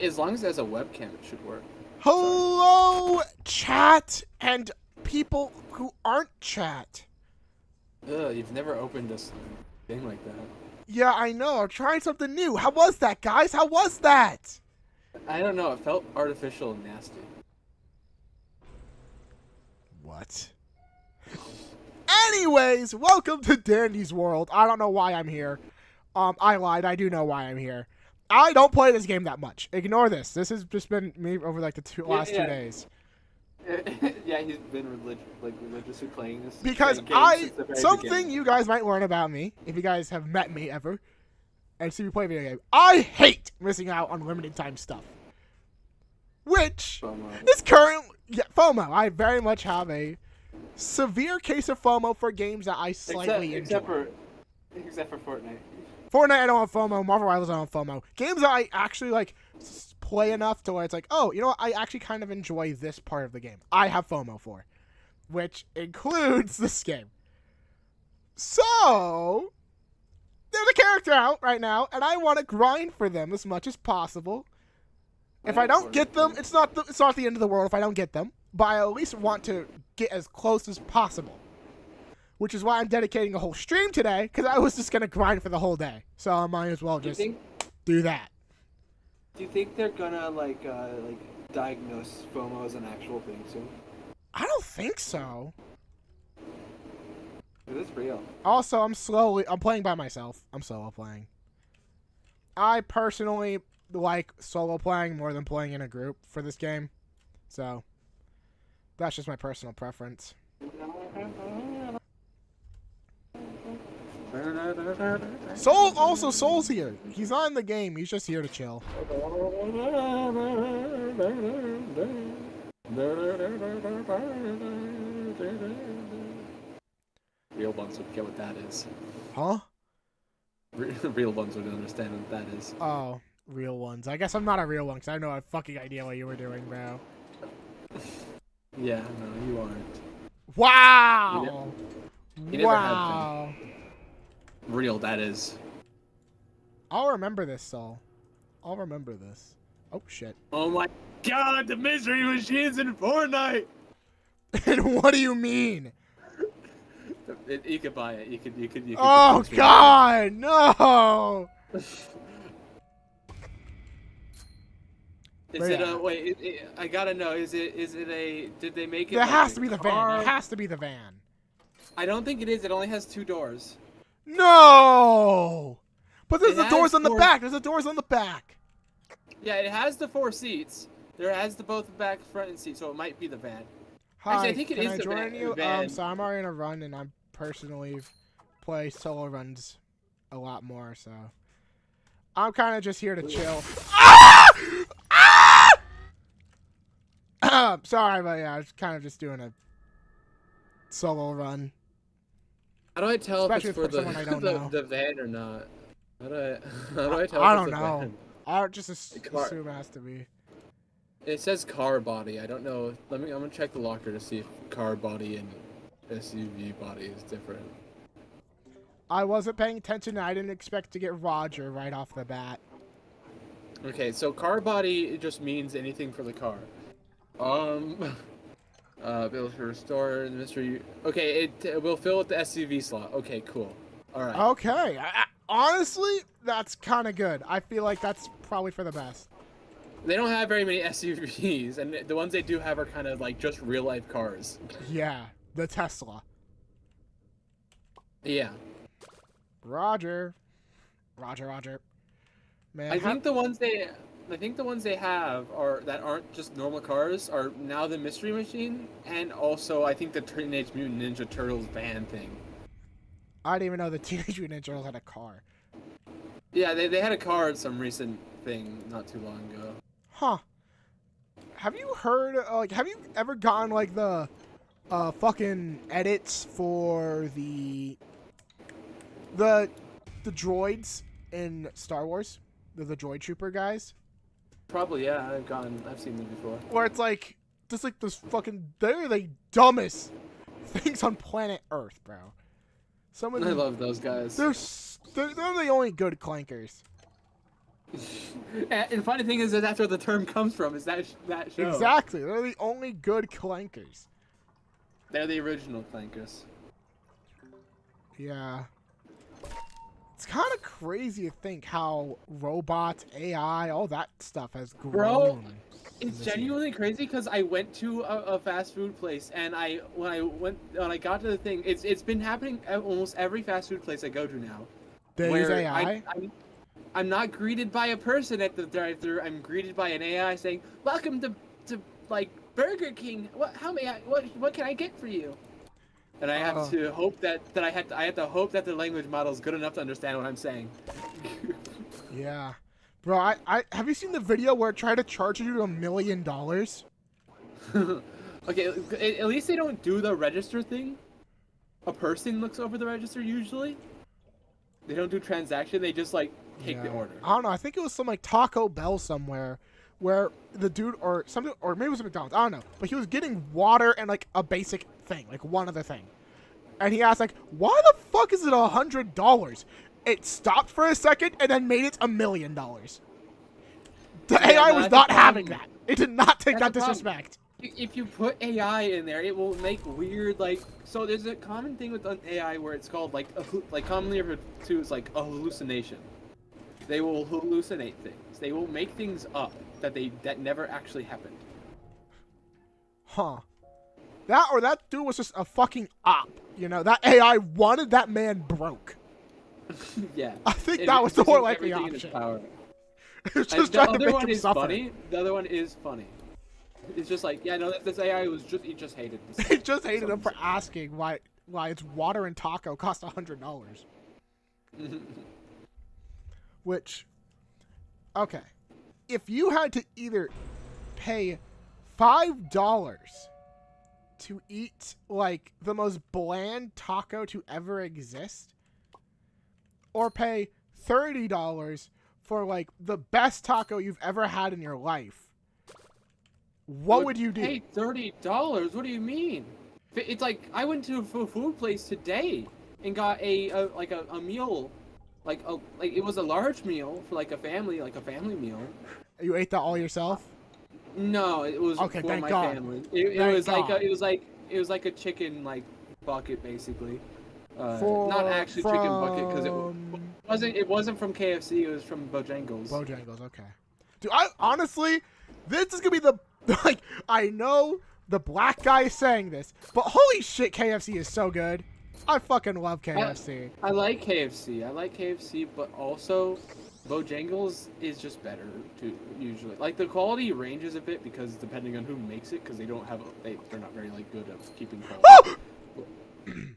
As long as it has a webcam, it should work. Hello, chat, and people who aren't chat. Ugh, you've never opened this thing like that. Yeah, I know. I'm trying something new. How was that, guys? How was that? I don't know. It felt artificial and nasty. What? Anyways, welcome to Dandy's World. I don't know why I'm here. I lied. I do know why I'm here. I don't play this game that much. Ignore this. This has just been me over like the last 2 days. Yeah, he's been religiously playing this. Because something you guys might learn about me, if you guys have met me ever, and see me play a video game, I hate missing out on limited time stuff. Which is currently FOMO. I very much have a severe case of FOMO for games that I slightly enjoy. Except for Fortnite. Fortnite, I don't have FOMO. Marvel Rivals, I don't have FOMO. Games that I actually like play enough to where it's like, oh, you know what? I actually kind of enjoy this part of the game. I have FOMO for, which includes this game. So there's a character out right now, and I want to grind for them as much as possible. If I don't get them, it's not the end of the world if I don't get them, but I at least want to get as close as possible. Which is why I'm dedicating a whole stream today, because I was just going to grind for the whole day. So I might as well just do that. Do you think they're going to, diagnose FOMO as an actual thing soon? I don't think so. It is real. Also, I'm playing by myself. I'm solo playing. I personally like solo playing more than playing in a group for this game. So, that's just my personal preference. Soul's here. He's not in the game. He's just here to chill. Real ones would get what that is. Huh? Real ones would understand what that is. Oh, real ones. I guess I'm not a real one because I have no fucking idea what you were doing, bro. Yeah, no, you aren't. Wow! You never have been. Real, that is. I'll remember this, Saul. I'll remember this. Oh, shit. Oh my god, the mystery machines in Fortnite! And what do you mean? You could buy it. You could. Oh god, no! Is it a wait? I gotta know. Is it a? Did they make it? There has to be the van. It has to be the van. I don't think it is. It only has 2 doors. No! But there's the doors on the back. There's the doors on the back. Yeah, it has the 4 seats. There has both the back, front, and seat, so it might be the van. Hi, actually, I think it is the join you? van. So I'm already in a run, and I personally play solo runs a lot more, so I'm kind of just here to chill. Sorry, but yeah, I was kind of just doing a solo run. How do I tell Especially if it's for the van or not? How do I tell? I don't know. I just assume it has to be. It says car body. I don't know. I'm gonna check the locker to see if car body and SUV body is different. I wasn't paying attention. And I didn't expect to get Roger right off the bat. Okay, so car body just means anything for the car. Able to restore the mystery. Okay, it will fill with the SUV slot. Okay, cool. All right. Okay, honestly, that's kind of good. I feel like that's probably for the best. They don't have very many SUVs, and the ones they do have are kind of like just real life cars. Yeah, the Tesla. Yeah. Roger. Man, I think the ones they have are that aren't just normal cars are now the mystery machine, and also I think the Teenage Mutant Ninja Turtles van thing. I didn't even know the Teenage Mutant Ninja Turtles had a car. Yeah, they had a car at some recent thing not too long ago. Huh. Have you heard, have you ever gotten, like, the, fucking edits for the droids in Star Wars? The droid trooper guys? Probably, yeah. I've seen them before. Where it's, like, just, like, this fucking, they're the dumbest things on planet Earth, bro. I love those guys. They're the only good clankers. And the funny thing is that that's where the term comes from. Is that show? Exactly. They're the only good clankers. They're the original clankers. Yeah. It's kind of crazy to think how robots, AI, all that stuff has grown. Bro, it's genuinely crazy because I went to a fast food place and when I got to the thing, it's been happening at almost every fast food place I go to now. They use AI? I'm not greeted by a person at the drive-thru. I'm greeted by an AI saying, "Welcome to like Burger King. What can I get for you?" And I have to hope that I have to hope that the language model is good enough to understand what I'm saying. Yeah, bro. I have you seen the video where it tried to charge you $1 million? Okay, at least they don't do the register thing. A person looks over the register usually. They don't do transaction. They just like take the order. I don't know. I think it was some like Taco Bell somewhere where the dude or something, or maybe it was a McDonald's. I don't know. But he was getting water and like a basic thing, like one other thing. And he asked like, "Why the fuck is it $100?" It stopped for a second and then made it $1 million. The AI was not having that. It did not take that disrespect. If you put AI in there, it will make weird like. So there's a common thing with AI where it's called like commonly referred to as like a hallucination. They will hallucinate things. They will make things up that never actually happened. Huh. That dude was just a fucking op. You know, that AI wanted that man broke. Yeah. I think that was the more likely option. It was just trying to make him suffer. Funny. The other one is funny. It's just like, yeah, no, this AI he just hated this. They just hated him for asking why it's water and taco cost $100. Which, okay, if you had to either pay $5 to eat like the most bland taco to ever exist, or pay $30 for like the best taco you've ever had in your life, what would you do? Pay $30? What do you mean? It's like I went to a food place today and got a meal, like it was a large meal for like a family meal. You ate that all yourself? No, it was okay, for my God. family. It was like a chicken like bucket basically. Not actually chicken bucket because it wasn't from KFC. It was from Bojangles. Bojangles, okay. Dude, I honestly, this is gonna be the like. I know the black guy is saying this, but holy shit, KFC is so good. I fucking love KFC. I like KFC, but also Bojangles is just better too. Usually, like the quality ranges a bit because depending on who makes it, because they're not very like good at keeping quality.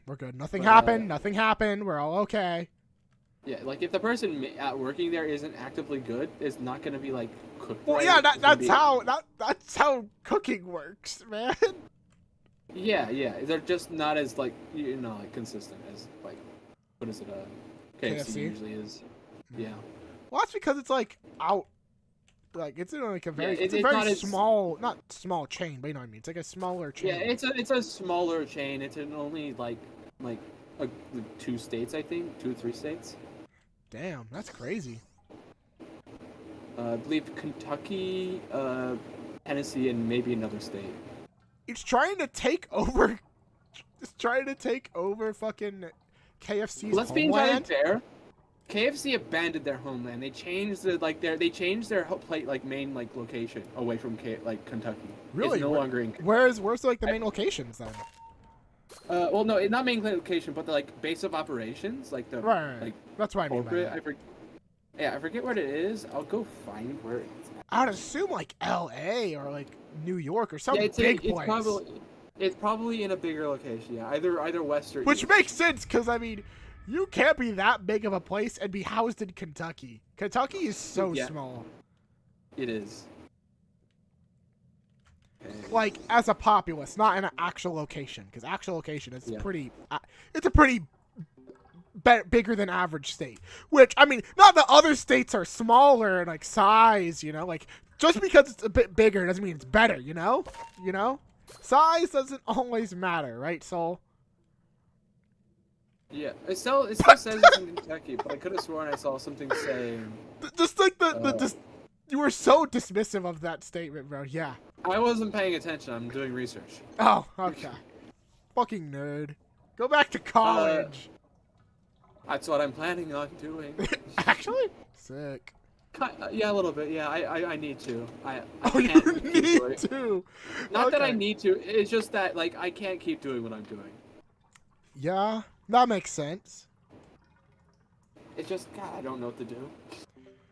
We're good. Nothing happened. Nothing happened. We're all okay. Yeah, like if the person working there isn't actively good, it's not gonna be like cooked. Well, right. yeah, that's how cooking works, man. Yeah, they're just not as like like consistent as like what is it? KFC usually is. Yeah. Well, that's because it's like out. Like it's in like a very, it's a very small, not small chain, but you know what I mean. It's like a smaller chain. Yeah, it's a smaller chain. It's in only like 2 states, I think, 2 or 3 states. Damn, that's crazy. I believe Kentucky, Tennessee, and maybe another state. It's trying to take over. It's trying to take over fucking KFC's Let's homeland. be entirely fair. KFC abandoned their homeland. They changed their main location away from Kentucky. Really? It's no longer in. Where's like the main locations then? Well, no, not main location, but the like base of operations, like the right. Like that's what corporate. I mean. I forget what it is. I'll go find where it's at. I'd assume like L.A. or like New York or some big place. It's probably in a bigger location. Yeah, either west or which east. makes sense because I mean, you can't be that big of a place and be housed in Kentucky. Kentucky is so small. It is. Like as a populace, not in an actual location, because actual location is pretty. It's a pretty bigger than average state. Which I mean, not that other states are smaller in like size. Like just because it's a bit bigger doesn't mean it's better. You know, size doesn't always matter, right, Soul? Yeah, it still says it's in Kentucky, but I could have sworn I saw something saying. Just like you were so dismissive of that statement, bro. Yeah. I wasn't paying attention. I'm doing research. Oh, okay. Fucking nerd. Go back to college. That's what I'm planning on doing. Actually? Sick. Yeah, a little bit. Yeah, I need to. I Oh, you can't keep need doing it. to. Not that I Okay. need to. It's just that like I can't keep doing what I'm doing. Yeah, that makes sense. It's just God, I don't know what to do.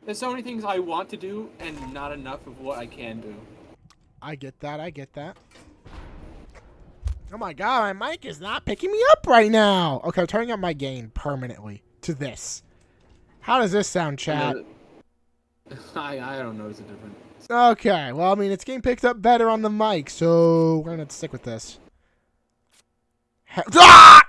There's so many things I want to do and not enough of what I can do. I get that. I get that. Oh my god, my mic is not picking me up right now. Okay, I'm turning up my gain permanently to this. How does this sound, chat? I don't notice a difference. Okay, well, I mean, it's getting picked up better on the mic, so we're gonna stick with this. Ah!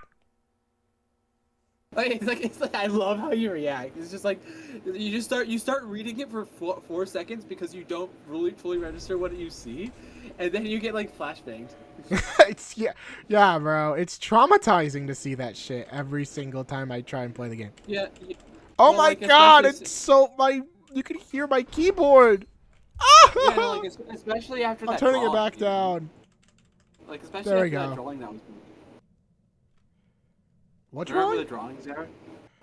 It's like I love how you react. It's just like you start reading it for 4 seconds because you don't really fully register what you see, and then you get like flashbanged. It's yeah, bro. It's traumatizing to see that shit every single time I try and play the game. Yeah. Oh yeah, my like, god, it's so you can hear my keyboard. Yeah, no, like especially after that. I'm turning it drawing, back down. Like especially There we after go. that drawing that was. What Remember drawing? the drawing,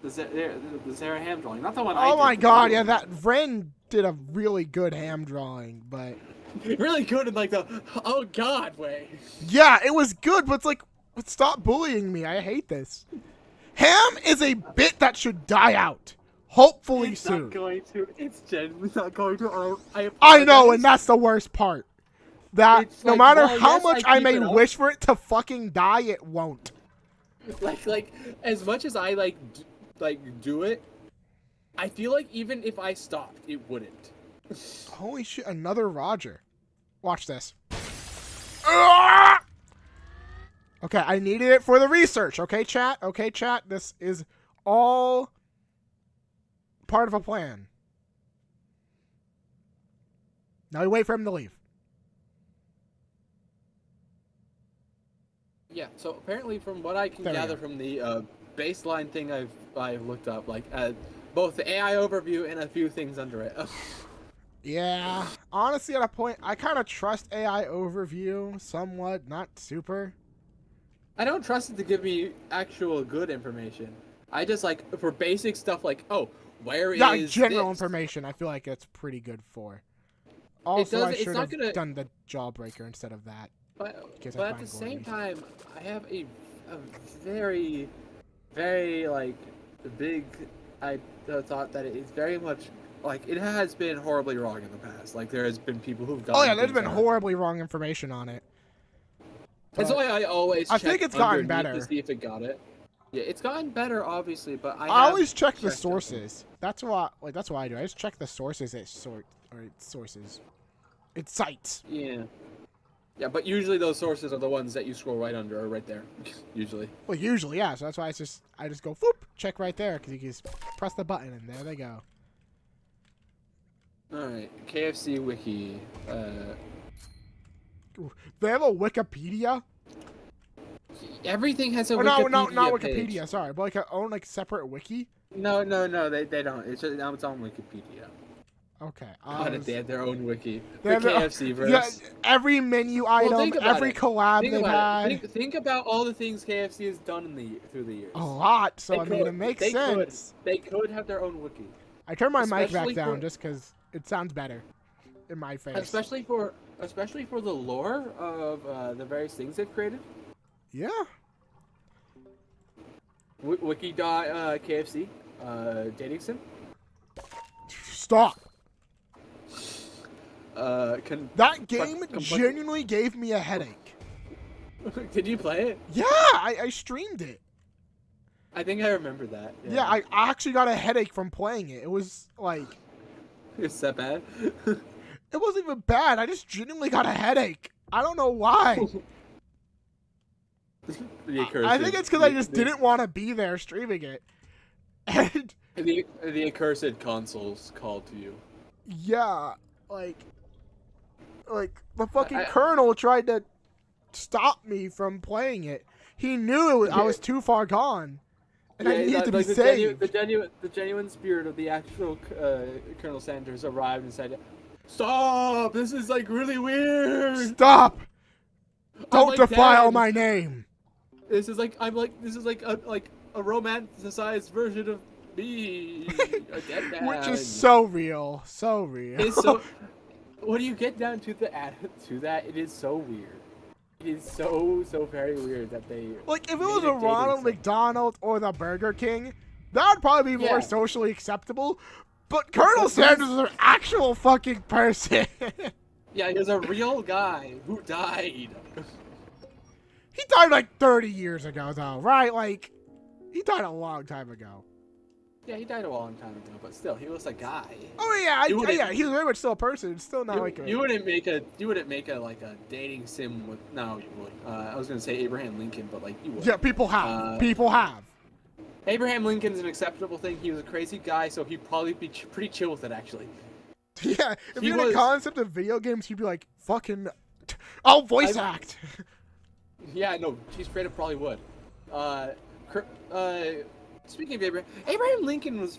Zera? The Zera ham drawing, not the one. Oh I my did, god, yeah, that Ren did a really good ham drawing, but really good in like the oh god way. yeah, it was good, but it's like, stop bullying me. I hate this. Ham is a bit that should die out. Hopefully It's soon. not going to. It's genuinely not going to. I know, and that's the worst part. That It's no like, matter well, how yes, much I I keep may it up. wish for it to fucking die, it won't. Like as much as I do it, I feel like even if I stopped, it wouldn't. Holy shit, another Roger. Watch this. Ah! Okay, I needed it for the research. Okay, chat? Okay, chat? This is all part of a plan. Now we wait for him to leave. Yeah. So apparently, from what I can There we gather go. from the baseline thing I've looked up, like both the AI overview and a few things under it. Yeah, honestly, at a point, I kind of trust AI overview somewhat, not super. I don't trust it to give me actual good information. I just like for basic stuff like, oh, where Yeah, is general this? information, I feel like it's pretty good for. Also, I it's should not have gonna- done the jawbreaker instead of that. Guess I But at find the same glory. time, I have a very, very like big thought that it is very much like it has been horribly wrong in the past. Like there has been people who've gone. Oh yeah, there's things been that- horribly wrong information on it. That's But why I always. I think check it's gotten underneath better. to see if it got it. Yeah, it's gotten better, obviously, but I always check the checked it. sources. That's what I do. I just check the sources it sources. It's sites. Yeah. Yeah, but usually those sources are the ones that you scroll right under or right there. Usually. Well, usually, yeah. So that's why I just go whoop, check right there because you can just press the button and there they go. All right, KFC wiki. They have a Wikipedia. Everything has a Oh, Wikipedia not page. Wikipedia. Sorry, but like a own separate wiki. No, they don't. It's just it's on Wikipedia. Okay. They have their own wiki. They The have their- KFC verse. Yeah, every menu item, think about every it. collab Think they've about had. it. Think about all the things KFC has done through the years. A lot. So They I mean, it could- makes they sense. They could have their own wiki, I turned my mic back especially down for- just because it sounds better in my face. especially for the lore of the various things they've created. Yeah. Wiki.kfc dating sim. Stop. That game complex- genuinely gave me a headache. Did you play it? Yeah, I streamed it. I think I remember that. Yeah, I actually got a headache from playing it. It was like, It's that bad. it wasn't even bad. I just genuinely got a headache. I don't know why. I think it's because I just didn't want to be there streaming it. And The accursed consoles called to you. yeah, like the fucking I- colonel tried to stop me from playing it. He knew I was too far gone. and I need to be saved. The genuine spirit of the actual Colonel Sanders arrived and said, "Stop! This is like really weird. Stop! Don't like, defile Dad, my name." This is like a romanticized version of me, a dead man. Which is so real, so real. It's so. When you get down to that, it is so weird. It is so very weird that they. Like if it was a Ronald McDonald or the Burger King, that would probably be more socially acceptable. But Colonel Sanders is an actual fucking person. Yeah, he was a real guy who died. He died like 30 years ago, though, right? Like, he died a long time ago. Yeah, he died a long time ago, but still, he was a guy. Oh yeah, yeah, he was very much still a person. It's still not like a... You wouldn't make a like a dating sim with... No, you would. I was gonna say Abraham Lincoln, but like you would. Yeah, people have. People have. Abraham Lincoln's an acceptable thing. He was a crazy guy, so he'd probably be pretty chill with it, actually. Yeah, if you're in the concept of video games, he'd be like, fucking... I'll voice act! Yeah, no, he's afraid it probably would. Speaking of Abraham Lincoln was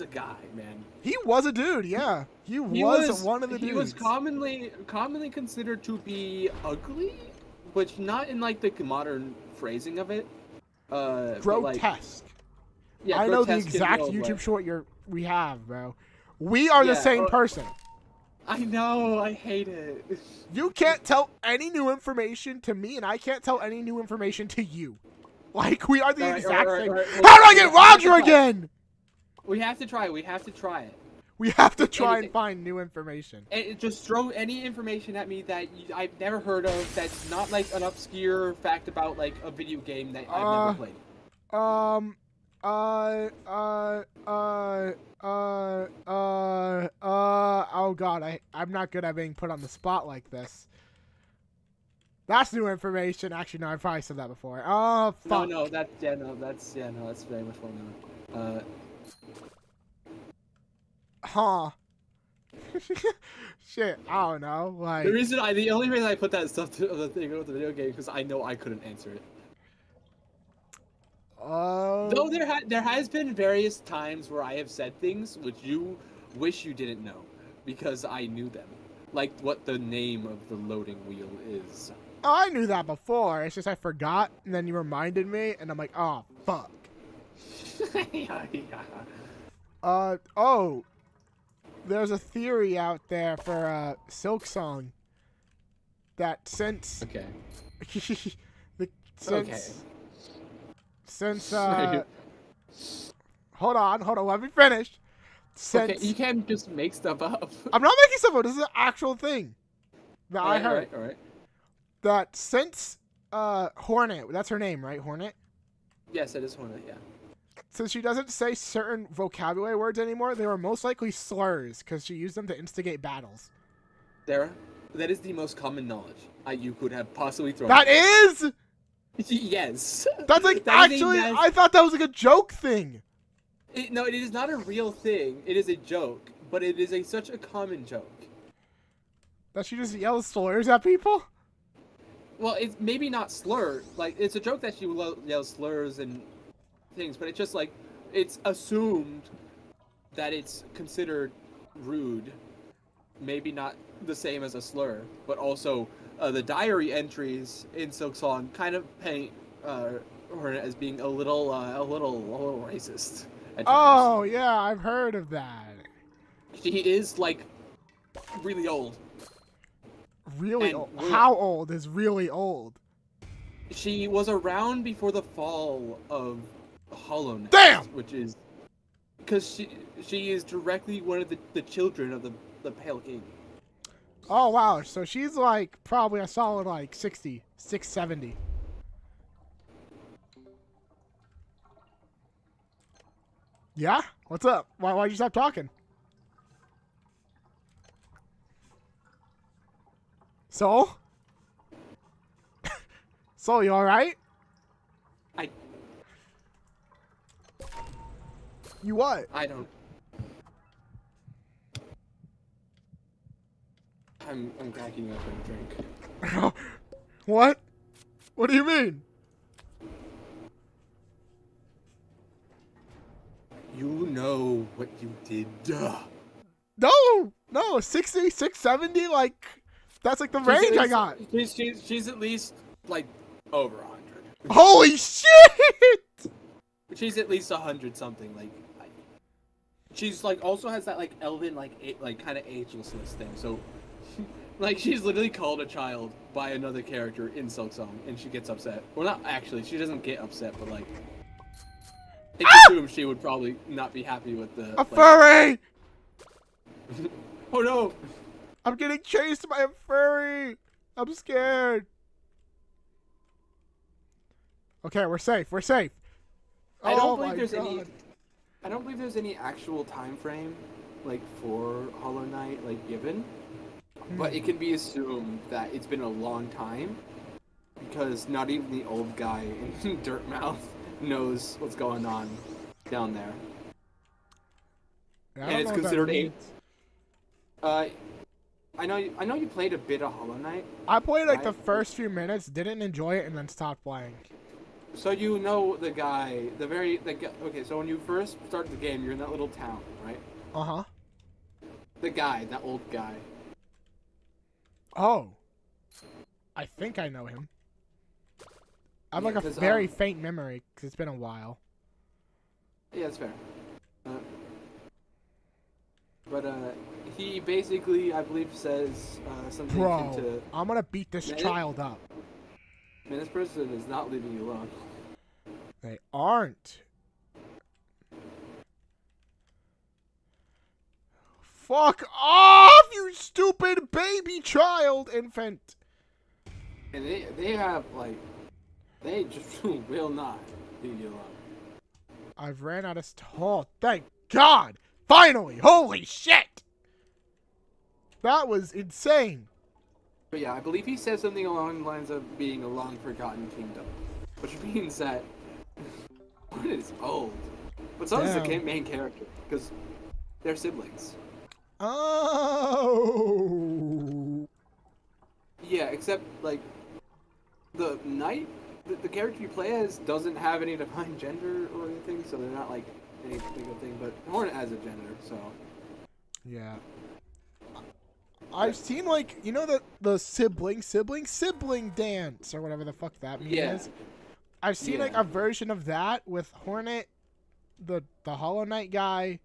a guy, man. He was a dude, yeah. He was one of the dudes. He was commonly considered to be ugly, which not in like the modern phrasing of it. Grotesque. Yeah, I know the exact YouTube short we have, bro. We are the same person. I know, I hate it. You can't tell any new information to me, and I can't tell any new information to you. Like, we are the exact same. How do I get Roger again? We have to try it. We have to try it. We have to try and find new information. And just throw any information at me that I've never heard of, that's not like an obscure fact about like a video game that I've never played. Oh god, I'm not good at being put on the spot like this. That's new information. Actually, no, I probably said that before. Oh, fuck. No, that's very much well known. Huh. Shit, I don't know. Like the only reason I put that stuff to the thing with the video game because I know I couldn't answer it. Though there has been various times where I have said things which you wish you didn't know because I knew them, like what the name of the loading wheel is. Oh, I knew that before. It's just I forgot, and then you reminded me, and I'm like, oh fuck. Yeah. Oh, there's a theory out there for Silk Song that since since hold on, let me finish. Since you can't just make stuff up. I'm not making stuff up. This is an actual thing that I heard. All right. That since Hornet, that's her name, right? Hornet? Yes, it is Hornet, yeah. Since she doesn't say certain vocabulary words anymore, they were most likely slurs because she used them to instigate battles. That is the most common knowledge you could have possibly thrown. That is? Yes. That's like, actually, I thought that was like a joke thing. No, it is not a real thing. It is a joke, but it is such a common joke. That she just yells slurs at people? Well, it's maybe not slur. Like, it's a joke that she yells slurs and things, but it's just like, it's assumed that it's considered rude. Maybe not the same as a slur, but also the diary entries in Silk Song kind of paint her as being a little racist. Oh yeah, I've heard of that. She is like really old. Really old? How old is really old? She was around before the fall of Hollow Knight. Damn! Which is because she is directly one of the children of the Pale King. Oh wow, so she's like probably a solid like 60, 70. Yeah? What's up? Why'd you stop talking? Soul? Soul, you alright? You what? I don't. I'm cracking up in a drink. What? What do you mean? you know what you did. No, 60, 670, like, that's like the range I got. She's at least, like, over 100. Holy shit! She's at least 100 something, like, she's, like, also has that, like, elven, like kind of agelessness thing, so, like, she's literally called a child by another character in Silk Song, and she gets upset. Well, not actually, she doesn't get upset, but, like, it's assumed she would probably not be happy with the... A furry! Oh no! I'm getting chased by a furry! I'm scared. Okay, we're safe. I don't Oh believe my there's God. I don't believe there's any actual time frame, like, for Hollow Knight, like, given. But it can be assumed that it's been a long time, because not even the old guy in Dirtmouth knows what's going on down there. I And don't it's know what that considered means. I know you played a bit of Hollow Knight. I played like the right? first few minutes, didn't enjoy it, and then stopped playing. So you know the guy, okay, so when you first start the game, you're in that little town, right? Uh-huh. The guy, that old guy. Oh. I think I know him. I have Yeah, like a 'cause, very faint memory, because it's been a while. Yeah, that's fair. But he basically, I believe, says something to... Bro, I'm gonna beat this child up. Man, this person is not leaving you alone. They aren't. Fuck off, you stupid baby child infant. And they have, like, they just will not leave you alone. I've ran out of... Oh, thank God. Finally. Holy shit. That was insane. But yeah, I believe he says something along the lines of being a long-forgotten kingdom. Which means that one is old. But so is the main character, because they're siblings. Oh. Yeah, except, like, the knight, the character you play as doesn't have any defined gender or anything, so they're not, like, any particular thing, but Hornet has a gender, so... Yeah. I've seen, like, you know the sibling dance, or whatever the fuck that means. I've seen, like, a version of that with Hornet, the Hollow Knight guy,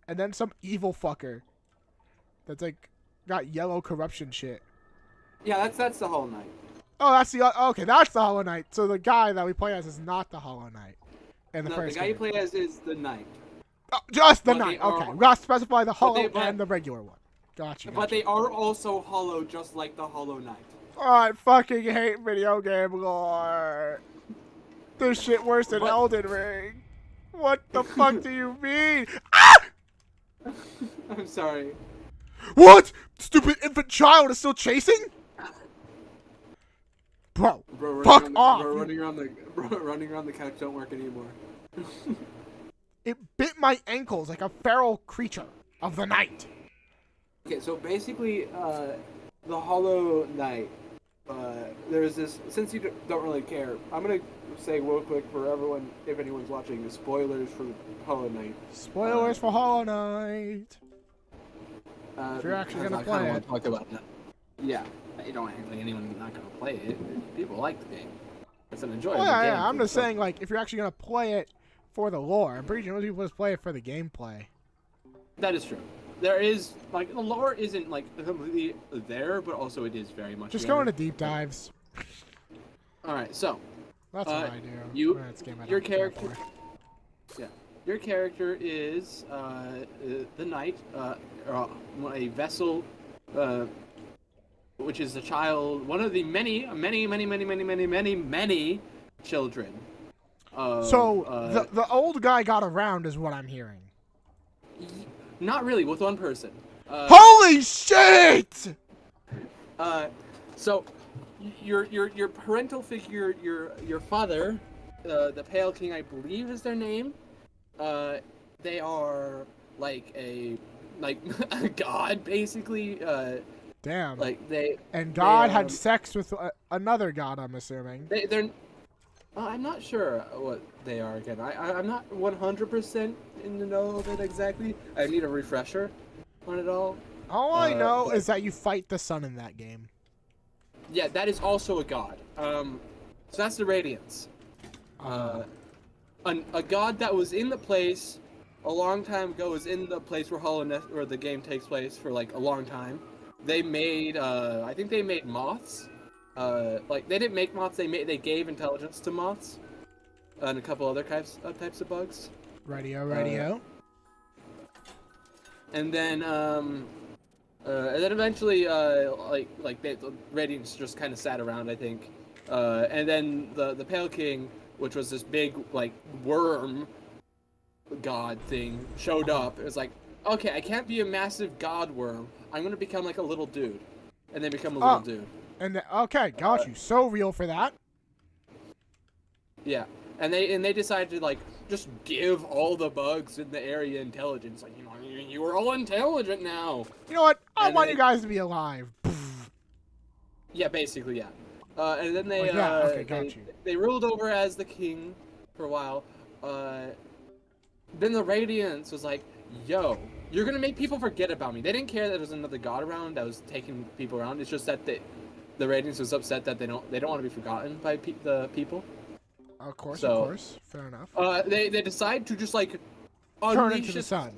and then some evil fucker that's, like, got yellow corruption shit. Yeah, that's the Hollow Knight. Oh, that's okay, that's the Hollow Knight. So the guy that we play as is not the Hollow Knight. No, the guy you play as is the Knight. Oh, just the Knight. Okay, we gotta specify the Hollow and the regular one. Gotcha. But they are also hollow, just like the Hollow Knight. Oh, I fucking hate video game lore. This shit worse than Elden Ring. What the fuck do you mean? Ah! I'm sorry. What? Stupid infant child is still chasing? Bro, fuck off. Running around the couch don't work anymore. It bit my ankles like a feral creature of the night. Okay, so basically, the Hollow Knight, there's this, since you don't really care, I'm gonna say real quick for everyone, if anyone's watching, the spoilers for Hollow Knight. Spoilers for Hollow Knight. If you're actually gonna play it. Talk about that. Yeah, I don't think anyone's not gonna play it. People like the game. It's an enjoyable game. Yeah, I'm just saying, like, if you're actually gonna play it for the lore, I'm pretty sure most people just play it for the gameplay. That is true. There is, like, the lore isn't, like, completely there, but also it is very much just there. go into deep dives. Alright, so. That's what I do. Your character. Yeah. Your character is, the knight, a vessel, which is a child, one of the many children. So, the old guy got around is what I'm hearing. Not really, with one person. Holy shit! So, your parental figure, your father, the Pale King, I believe is their name. They are like a god, basically. Damn. Like they. And God had sex with another god, I'm assuming. I'm not sure what they are again. I'm not 100% in the know of it exactly. I need a refresher on it all. All I know but- is that you fight the sun in that game. Yeah, that is also a god. So that's the Radiance. A god that was in the place a long time ago, was in the place where where the game takes place for like a long time. They made, I think they made moths. Like they didn't make moths. They gave intelligence to moths, and a couple other types of bugs. Radio. And then eventually, the Radiance just kind of sat around, I think. And then the Pale King, which was this big like worm god thing, showed up. It was like, okay, I can't be a massive god worm. I'm gonna become like a little dude, and then become a little dude. And okay, got you. So real for that. Yeah, and they decided to like just give all the bugs in the area intelligence. Like, you are all intelligent now. You know what? I And want then you guys to be alive. Yeah, basically, yeah. And then they got you. they ruled over as the king for a while. Then the Radiance was like, yo, you're gonna make people forget about me. They didn't care that there was another god around that was taking people around. It's just that the Radiance was upset that they don't want to be forgotten by the people. Of course, fair enough. They decide to just like Turn unleash into the this sun.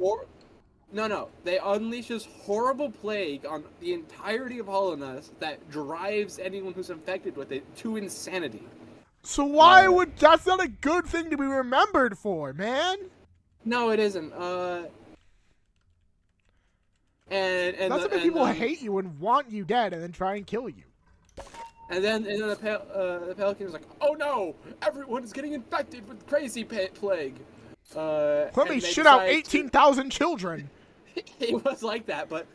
No, they unleash this horrible plague on the entirety of Hollowness that drives anyone who's infected with it to insanity. So why would that's not a good thing to be remembered for, man? No, it isn't. And that's what people hate you and want you dead and then try and kill you. And then the Pelican was like, "Oh no, everyone is getting infected with crazy plague." Let me shit out 18,000 children. It was like that, but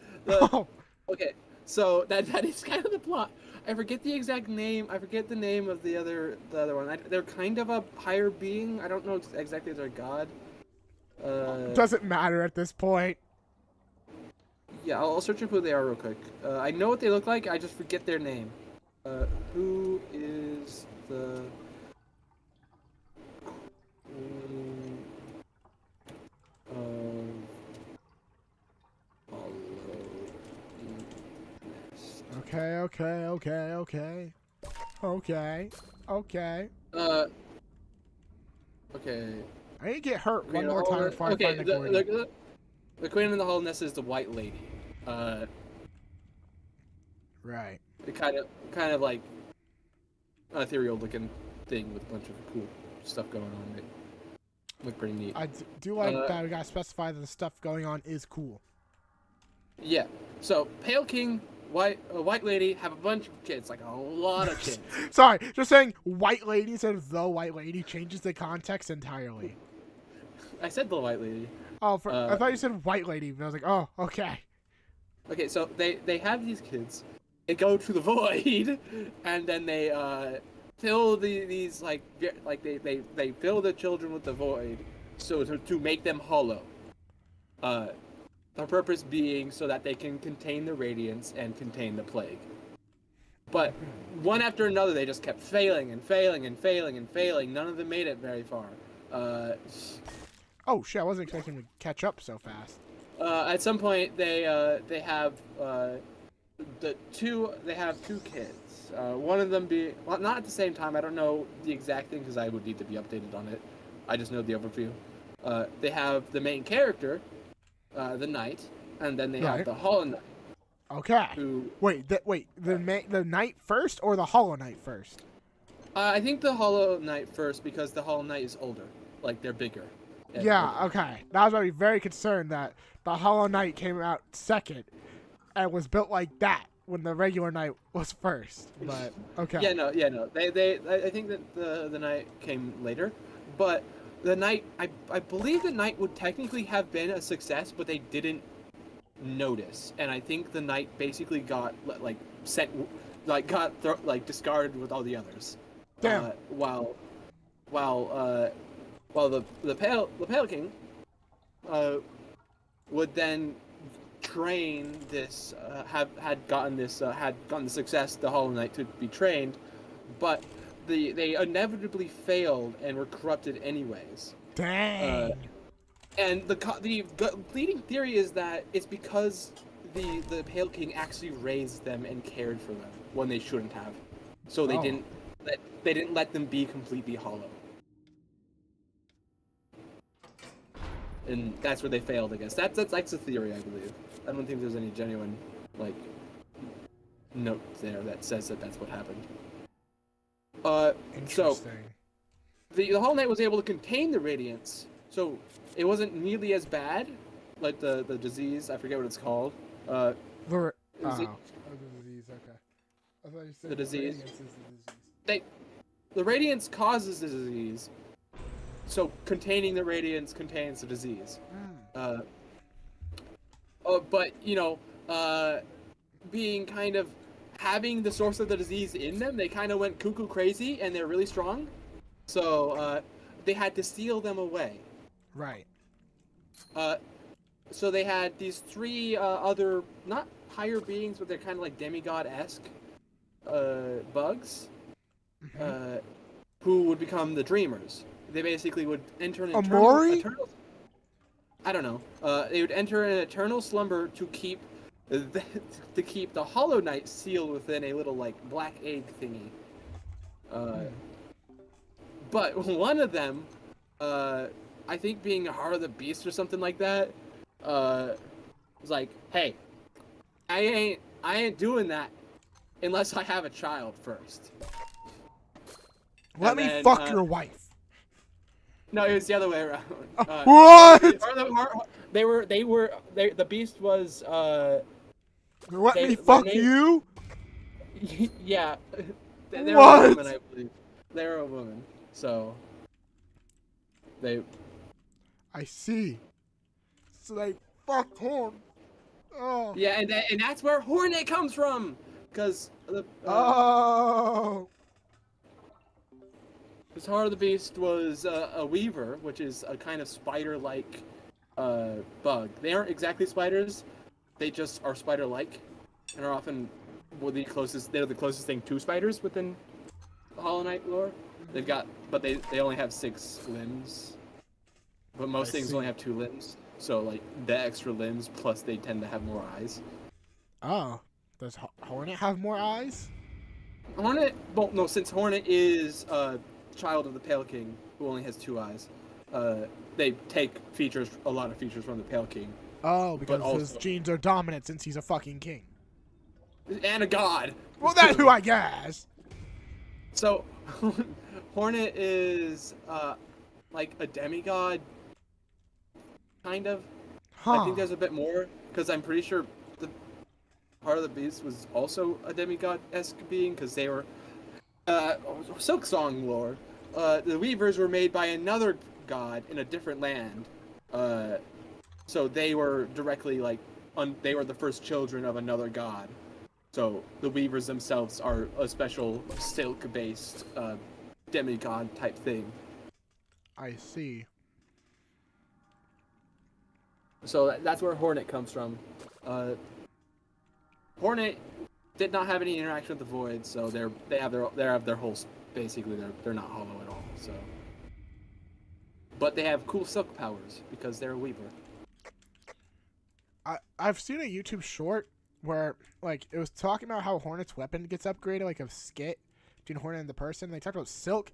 okay. So that is kind of the plot. I forget the exact name. I forget the name of the other one. They're kind of a higher being. I don't know exactly if they're a god. Doesn't matter at this point. Yeah, I'll search up who they are real quick. I know what they look like. I just forget their name. Who is the queen of Hollowness? Okay. Okay. I need to get hurt one more time before I okay, find the the queen in the Hollowness is the White Lady. Right. The kind of like ethereal looking thing with a bunch of cool stuff going on. It look pretty neat. I do like that we gotta specify that the stuff going on is cool. Yeah. So Pale King, White Lady have a bunch of kids, like a lot of kids. Sorry, just saying White Lady instead of the White Lady changes the context entirely. I said the White Lady. Oh, I thought you said White Lady, but I was like, oh, okay. Okay, so they have these kids. They go to the void, and then they fill these they fill the children with the void, so to make them hollow. The purpose being so that they can contain the radiance and contain the plague. But one after another, they just kept failing and failing and failing and failing. None of them made it very far. Oh shit! I wasn't expecting to catch up so fast. At some point, they have two kids. One of them not at the same time. I don't know the exact thing because I would need to be updated on it. I just know the overview. They have the main character, the knight, and then they have the Hollow Knight. Okay. The knight first or the Hollow Knight first? I think the Hollow Knight first because the Hollow Knight is older, like they're bigger. Yeah. Okay. That was why I was very concerned that the Hollow Knight came out second and was built like that when the regular knight was first. But okay. Yeah. No. I think that the knight came later, but the knight, I believe the knight would technically have been a success, but they didn't notice, and I think the knight basically got discarded with all the others. Damn. While the Pale King would then train this had gotten the success, the Hollow Knight, to be trained, but they inevitably failed and were corrupted anyways. Dang. And the leading theory is that it's because the Pale King actually raised them and cared for them when they shouldn't have, so they didn't let them be completely hollow. And that's where they failed, I guess. That's the theory, I believe. I don't think there's any genuine, like, note there that says that that's what happened. So the Hollow Knight was able to contain the radiance, so it wasn't nearly as bad, like the disease. I forget what it's called. The disease. Okay. I thought you said the disease. Radiance is the disease. The radiance causes the disease. So containing the radiance contains the disease. But being kind of having the source of the disease in them, they kind of went cuckoo crazy, and they're really strong. So they had to steal them away. Right. So they had these three other, not higher beings, but they're kind of like demigod-esque bugs, who would become the Dreamers. They basically would enter an eternal. I don't know. They would enter an eternal slumber to keep the Hollow Knight sealed within a little like black egg thingy. But one of them, I think being a Heart of the Beast or something like that, was like, "Hey, I ain't doing that unless I have a child first." Let me fuck your wife. No, it was the other way around. What? The beast was. Let me fuck you. Yeah, they were What? a woman, I believe. They were a woman, so they. I see. So they fucked Horn. Oh. Yeah, and that's where Hornet comes from, because the. Because Heart of the Beast was a weaver, which is a kind of spider-like bug. They aren't exactly spiders; they just are spider-like, and are often they're the closest thing to spiders within the Hollow Knight lore. But they only have 6 limbs. But most things only have 2 limbs, so like the extra limbs plus they tend to have more eyes. Oh, does Hornet have more eyes? Hornet, well, no, since Hornet is child of the Pale King, who only has 2 eyes, they take a lot of features from the Pale King. Oh, because his genes are dominant since he's a fucking king. And a god! Well, that's who I guess! So, Hornet is, like a demigod, kind of. Huh. I think there's a bit more, because I'm pretty sure the Heart of the Beast was also a demigod-esque being, because they were Silk Song lore. The Weavers were made by another god in a different land. So they were directly they were the first children of another god. So the Weavers themselves are a special silk-based demigod type thing. I see. So that's where Hornet comes from. Hornet did not have any interaction with the Void, so they have their whole basically they're not hollow at all. So, but they have cool silk powers because they're a weaver. I've seen a YouTube short where like it was talking about how Hornet's weapon gets upgraded, like a skit between Hornet and the person. They talked about silk,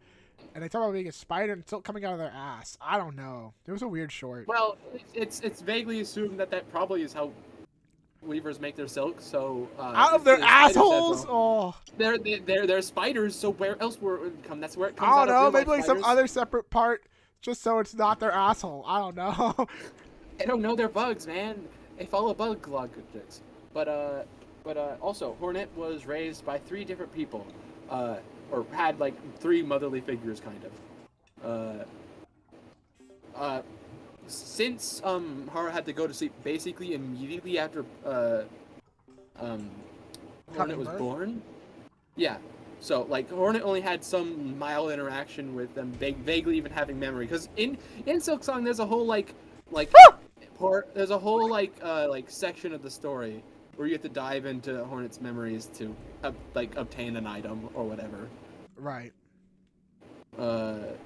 and they talked about being a spider and silk coming out of their ass. I don't know. It was a weird short. Well, it's vaguely assumed that probably is how weavers make their silk. So out of their assholes. Well. Oh, they're spiders. So where else would it come? That's where it comes. I don't know. Maybe like some other separate part, just so it's not their asshole. I don't know. I don't know. They're bugs, man. They follow bug logics. But also Hornet was raised by 3 different people, or had like 3 motherly figures, kind of. Since Hara had to go to sleep basically immediately after Hornet was born. Yeah. So like Hornet only had some mild interaction with them, vaguely even having memory. Because in Silksong there's a whole there's a whole section of the story where you have to dive into Hornet's memories to obtain an item or whatever. Right. So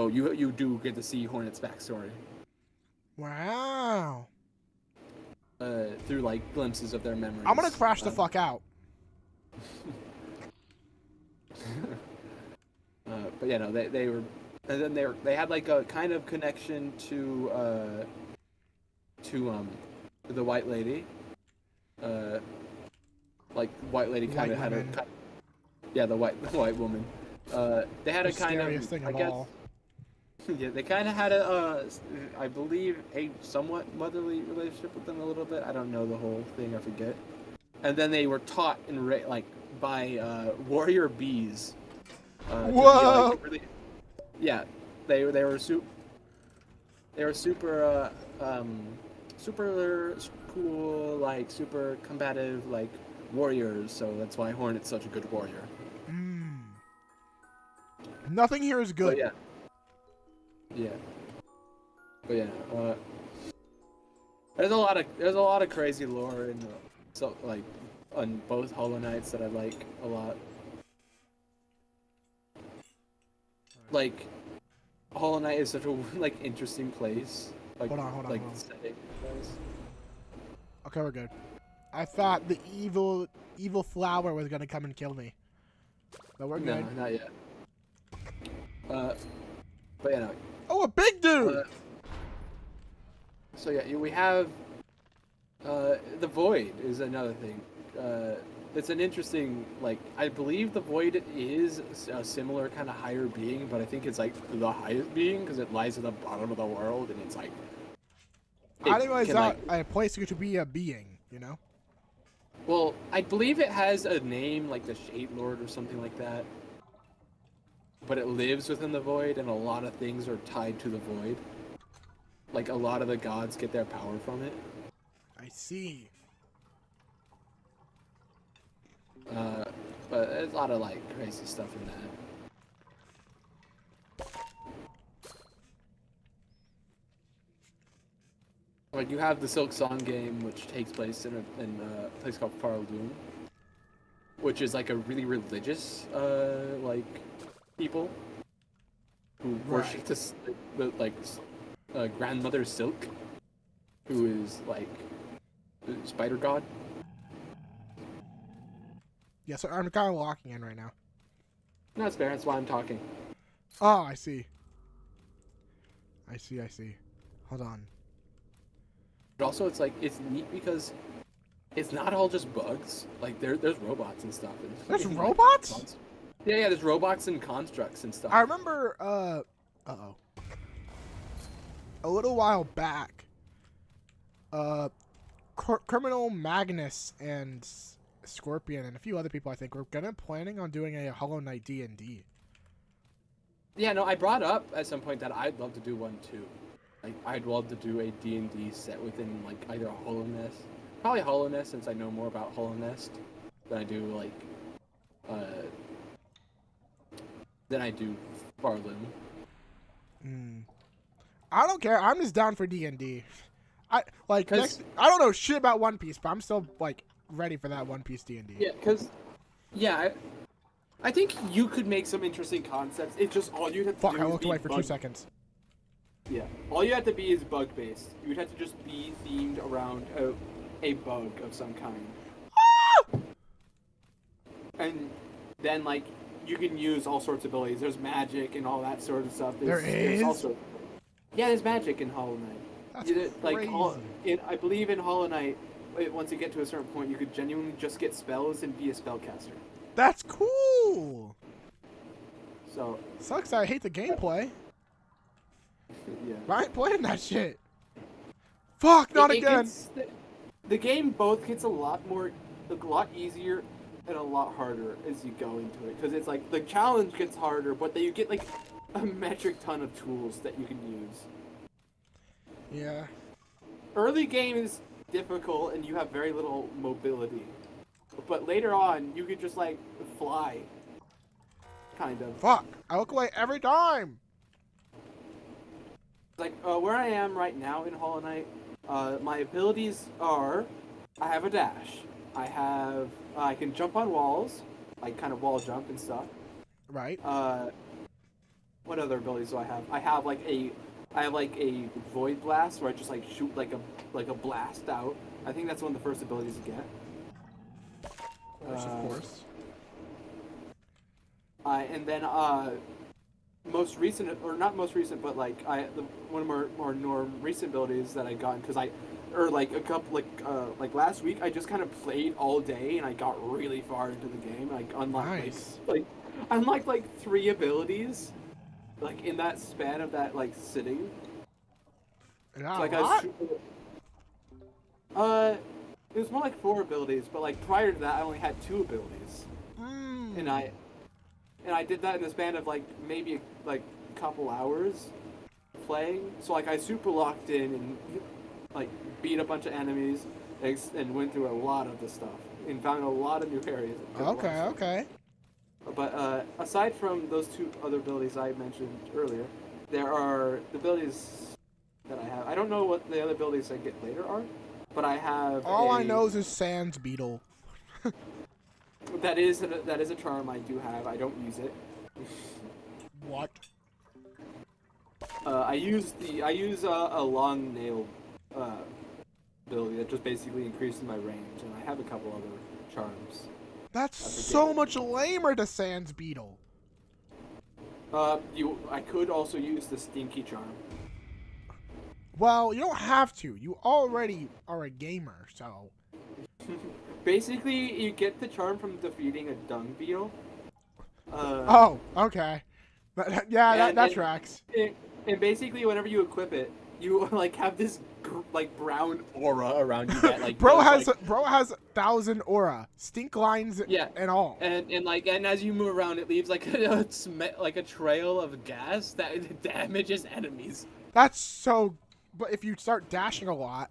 you do get to see Hornet's backstory. Wow. Through like glimpses of their memories. I'm gonna crash the fuck out. But yeah, no, they were, and then they had like a kind of connection to the white lady. Like white lady kind of had a, yeah, the white woman. They had a kind of, thing I of guess. all. Yeah, they kind of had a, I believe, a somewhat motherly relationship with them a little bit. I don't know the whole thing, I forget. And then they were taught by warrior bees. Whoa! To be, like, really, yeah, they were super super cool, like super combative, like warriors. So that's why Hornet's such a good warrior. Nothing here is good. But yeah. Yeah. But yeah, there's a lot of crazy lore in like on both Hollow Knights that I like a lot. Like Hollow Knight is such a like interesting place. Like, hold on. Setting place. Okay, we're good. I thought the evil flower was gonna come and kill me, but we're good. No, not yet. But yeah, no. Oh, a big dude! So yeah, we have the Void is another thing. It's an interesting, like, I believe the Void is a similar kind of higher being, but I think it's like the highest being because it lies at the bottom of the world, and it's like. I didn't realize that a place to be a being, you know? Well, I believe it has a name like the Shade Lord or something like that. But it lives within the Void, and a lot of things are tied to the Void. Like, a lot of the gods get their power from it. I see. But there's a lot of, like, crazy stuff in that. Like, you have the Silk Song game, which takes place in a place called Faraldoon, which is, like, a really religious, like, people who worship this, grandmother Silk, who is like the spider god. Yeah, so I'm kind of walking in right now. No, that's fair. That's why I'm talking. Oh, I see. I see. Hold on. But also, it's like it's neat because it's not all just bugs. Like there's robots and stuff. And, there's robots? Yeah, there's robots and constructs and stuff. I remember, a little while back, Criminal Magnus and Scorpion and a few other people, I think, were planning on doing a Hollow Knight D&D. Yeah, no, I brought up at some point that I'd love to do one too. Like, I'd love to do a D&D set within, like, either a Hollow Nest. Probably Hollow Nest, since I know more about Hollow Nest than I do, like, than I do Farloom. I don't care. I'm just down for D&D. I don't know shit about One Piece, but I'm still like ready for that One Piece D&D. Yeah, because I think you could make some interesting concepts. It's just all you have to do I looked away for 2 seconds. Yeah, all you have to be is bug based. You would have to just be themed around a bug of some kind. And then like you can use all sorts of abilities. There's magic and all that sort of stuff. There's also, yeah, there's magic in Hollow Knight. That's crazy. I believe in Hollow Knight, once you get to a certain point, you could genuinely just get spells and be a spellcaster. That's cool. So sucks that I hate the gameplay. Yeah. I ain't playing that shit. Fuck, not again. The game both gets a lot easier and a lot harder as you go into it, because it's like the challenge gets harder, but then you get like a metric ton of tools that you can use. Yeah. Early game is difficult and you have very little mobility, but later on you could just like fly. Kind of. Fuck! I look away every time. Like where I am right now in Hollow Knight, my abilities are, I have a dash. I can jump on walls, like kind of wall jump and stuff. Right. What other abilities do I have? I have like a void blast where I just like shoot like a blast out. I think that's one of the first abilities you get. Of course. And then most recent, or not most recent, but like one of more recent abilities that I got because like a couple like last week I just kind of played all day and I got really far into the game. Like unlocked like 3 abilities, like in that span of that like sitting. Yeah, So, like it was more like 4 abilities, but like prior to that I only had 2 abilities, and I did that in the span of like maybe like a couple hours playing. So like I super locked in and like beat a bunch of enemies and went through a lot of the stuff and found a lot of new areas. Okay. But aside from those 2 other abilities I mentioned earlier, there are the abilities that I have. I don't know what the other abilities I get later are, but I have. All I know is Sans Beetle. That is a charm I do have. I don't use it. What? I use a long nail ability that just basically increases my range, and I have a couple other charms. That's so much lamer to Sans Beetle. I could also use the stinky charm. Well, you don't have to. You already are a gamer, so. Basically, you get the charm from defeating a dung beetle. Oh, okay. That tracks. And basically, whenever you equip it, you like have this like brown aura around you that like bro has 1,000 aura, stink lines, and all. And as you move around, it leaves like a trail of gas that damages enemies. That's so. But if you start dashing a lot,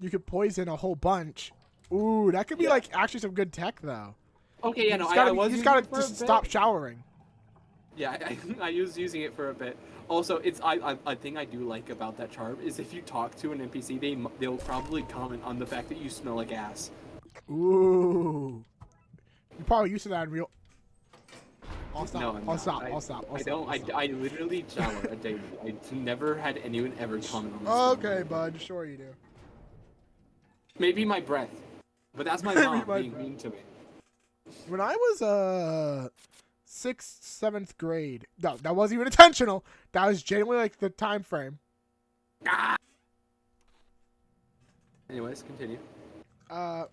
you could poison a whole bunch. Ooh, that could be like actually some good tech though. Okay, yeah, you just gotta just stop showering. Yeah, I was using it for a bit. Also, a thing I do like about that charm is if you talk to an NPC, they'll probably comment on the fact that you smell like ass. Ooh, you're probably used to that in real. I'll stop. I literally shower a daily. I've never had anyone ever comment on this. Okay, bud. Sure you do. Maybe my breath, but that's my mom being mean to me. When I was 6th, 7th grade, no, that wasn't even intentional. That was genuinely like the time frame. Ah! Anyways, continue. Hold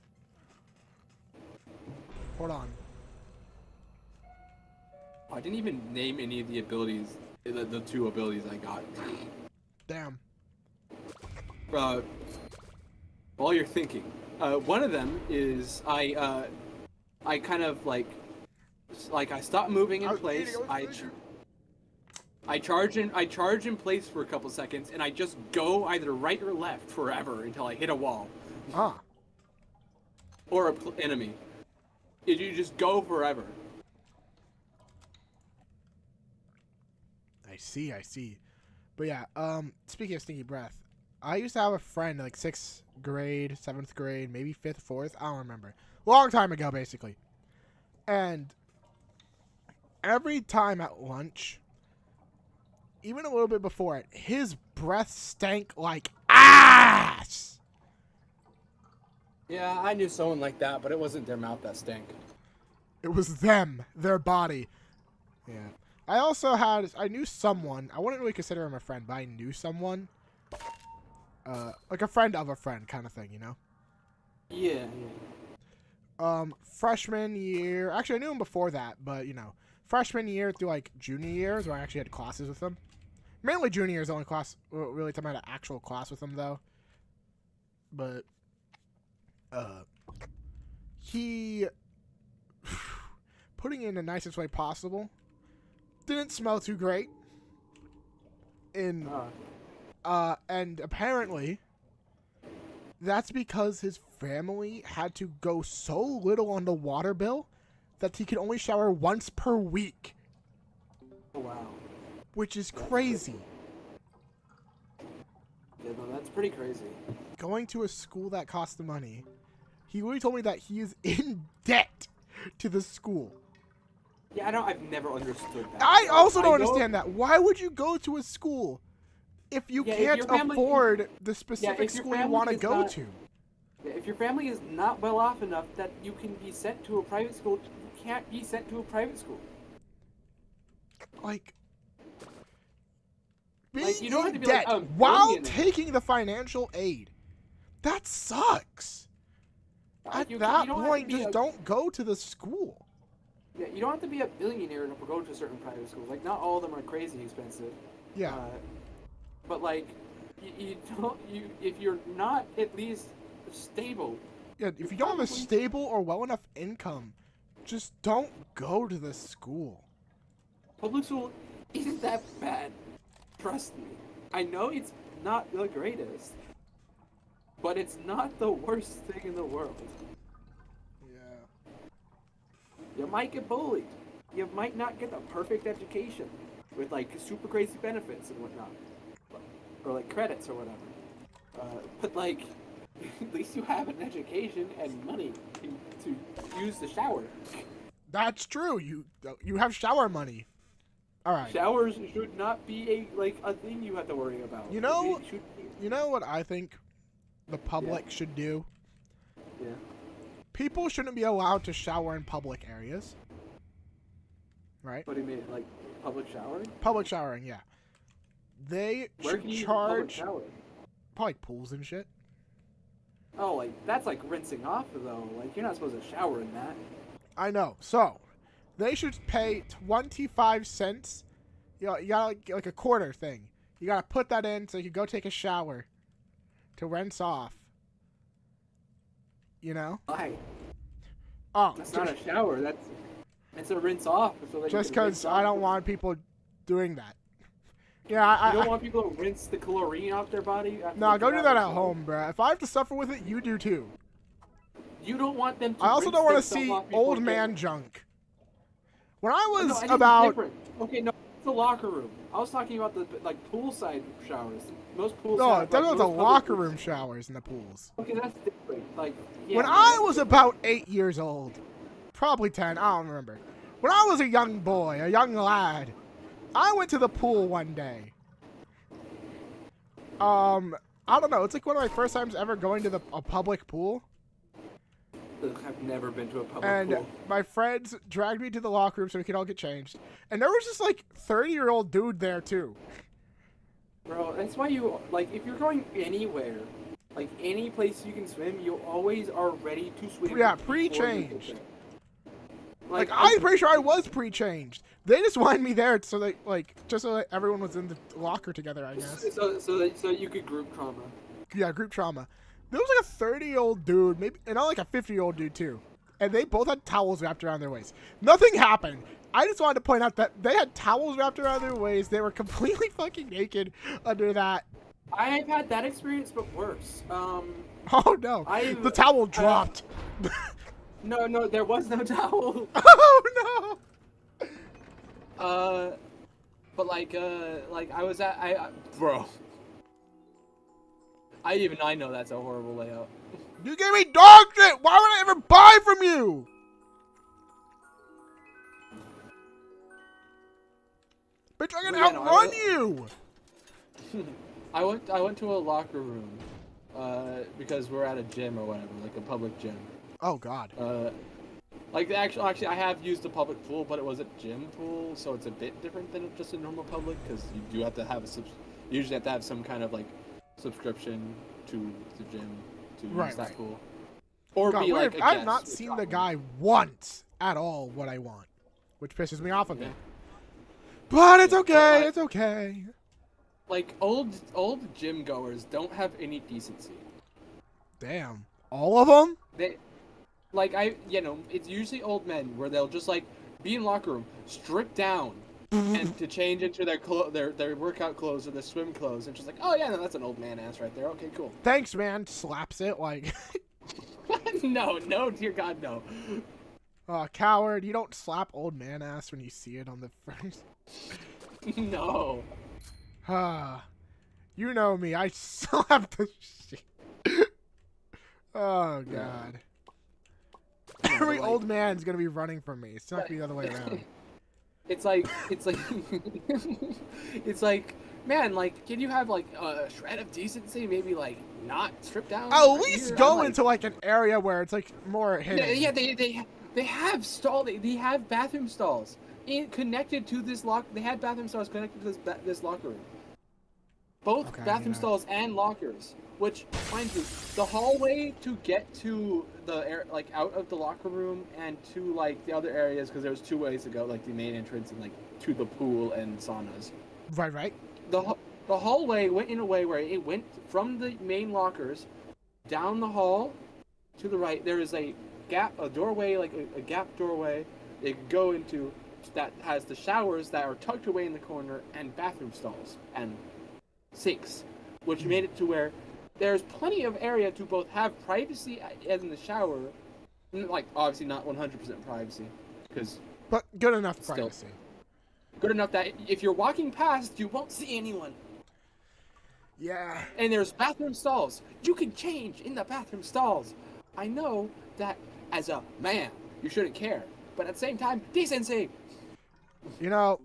on. I didn't even name any of the abilities, the 2 abilities I got. Damn. While you're thinking, one of them is I kind of like I stop moving in place. I charge in place for a couple seconds, and I just go either right or left forever until I hit a wall. Or an enemy. You just go forever. I see. But yeah, speaking of stinky breath, I used to have a friend like 6th grade, 7th grade, maybe 5th, 4th, I don't remember. Long time ago, basically. And every time at lunch, even a little bit before it, his breath stank like ass! Yeah, I knew someone like that, but it wasn't their mouth that stank. It was them, their body. Yeah. I knew someone, I wouldn't really consider him a friend, but I knew someone, like a friend of a friend kind of thing, you know? Yeah. Freshman year, actually I knew him before that, but you know, freshman year through like junior years where I actually had classes with him. Mainly junior year is the only class, really time I had an actual class with him though. But, he, putting it in the nicest way possible, didn't smell too great. And apparently, that's because his family had to go so little on the water bill that he could only shower once per week. Oh, wow. Which is crazy. Yeah, no, that's pretty crazy. Going to a school that costs the money, he really told me that he is in debt to the school. Yeah, I've never understood that. I also don't understand that. Why would you go to a school if you can't afford the specific school you want to go to? If your family is not well off enough that you can be sent to a private school, you can't be sent to a private school. Like, you don't have to be debt like, while taking the financial aid. That sucks. At that point, just don't go to the school. Yeah, you don't have to be a billionaire to go to certain private schools. Like, not all of them are crazy expensive. Yeah. But like, if you're not at least stable. Yeah, if you don't have a stable or well enough income, just don't go to the school. Public school isn't that bad. Trust me. I know it's not the greatest, but it's not the worst thing in the world. Yeah. You might get bullied. You might not get the perfect education with like super crazy benefits and whatnot, or like credits or whatever. But like, at least you have an education and money to use the shower. That's true. You have shower money. All right. Showers should not be a thing you have to worry about. You know what I think the public should do? Yeah. People shouldn't be allowed to shower in public areas. Right? What do you mean? Like public showering? Public showering, yeah. They should charge probably pools and shit. Oh, like that's like rinsing off though. Like you're not supposed to shower in that. I know. So they should pay 25 cents. You got like a quarter thing. You gotta put that in so you can go take a shower to rinse off. You know? Why? Oh, that's not a shower. It's a rinse off. So just because I don't want people doing that. Yeah, you don't want people to rinse the chlorine off their body? No, go do that at home, bruh. If I have to suffer with it, you do too. You don't want them to. I also don't want to see old man junk. When I was about... Okay, no, it's the locker room. I was talking about the poolside showers. Most pools. No, that was the locker room showers in the pools. Okay, that's different. Yeah, when I was about 8 years old, probably 10, I don't remember. When I was a young boy, a young lad, I went to the pool one day. I don't know. It's like one of my first times ever going to a public pool. I've never been to a public pool. And my friends dragged me to the locker room so we could all get changed. And there was just like 30-year-old dude there too. Bro, that's why you if you're going anywhere, like any place you can swim, you always are ready to swim. Yeah, pre-changed. Like I'm pretty sure I was pre-changed. They just wanted me there so that just so that everyone was in the locker together, I guess. So you could group trauma. Yeah, group trauma. There was like a 30-year-old dude, maybe, and not like a 50-year-old dude too, and they both had towels wrapped around their waist. Nothing happened. I just wanted to point out that they had towels wrapped around their waist. They were completely fucking naked under that. I've had that experience, but worse. Oh no! The towel dropped. No, there was no towel. Oh no! But I was bro. I know that's a horrible layout. You gave me dog shit! Why would I ever buy from you? Bitch, I can outrun you! I went to a locker room, because we're at a gym or whatever, like a public gym. Oh god. Actually, I have used a public pool, but it was a gym pool, so it's a bit different than just a normal public, because you do have to have usually have to have some kind of subscription to the gym to use that pool. Or God, be like a guest. I've not seen the guy once at all what I want, which pisses me off a bit. But it's okay, it's okay. Old gym goers don't have any decency. Damn. All of them? It's usually old men where they'll just be in locker room, strip down, and to change into their workout clothes or their swim clothes, and just oh yeah, no, that's an old man ass right there. Okay, cool. Thanks, man. Slaps it No, dear God, no. Coward, you don't slap old man ass when you see it on the first. No. You know me. I slap the shit. Oh God. Every old man's gonna be running from me. It's not gonna be the other way around. it's like it's like, man, like, can you have like a shred of decency? Maybe like not strip down. At right least here? go into like an area where it's like more hidden. Yeah, they have they have bathroom stalls connected to this lock. They had bathroom stalls connected to this locker room. Both bathroom stalls and lockers. Which, mind you, the hallway to get to the like out of the locker room and to like the other areas, because there was two ways to go, like the main entrance and like to the pool and saunas. Right. The hallway went in a way where it went from the main lockers down the hall to the right. There is a doorway, like a gap doorway they could go into that has the showers that are tucked away in the corner and bathroom stalls and sinks, which made it to where there's plenty of area to both have privacy as in the shower, like obviously not 100% privacy, but good enough privacy. Good enough that if you're walking past, you won't see anyone. Yeah. And there's bathroom stalls. You can change in the bathroom stalls. I know that as a man, you shouldn't care, but at the same time, decency. You know,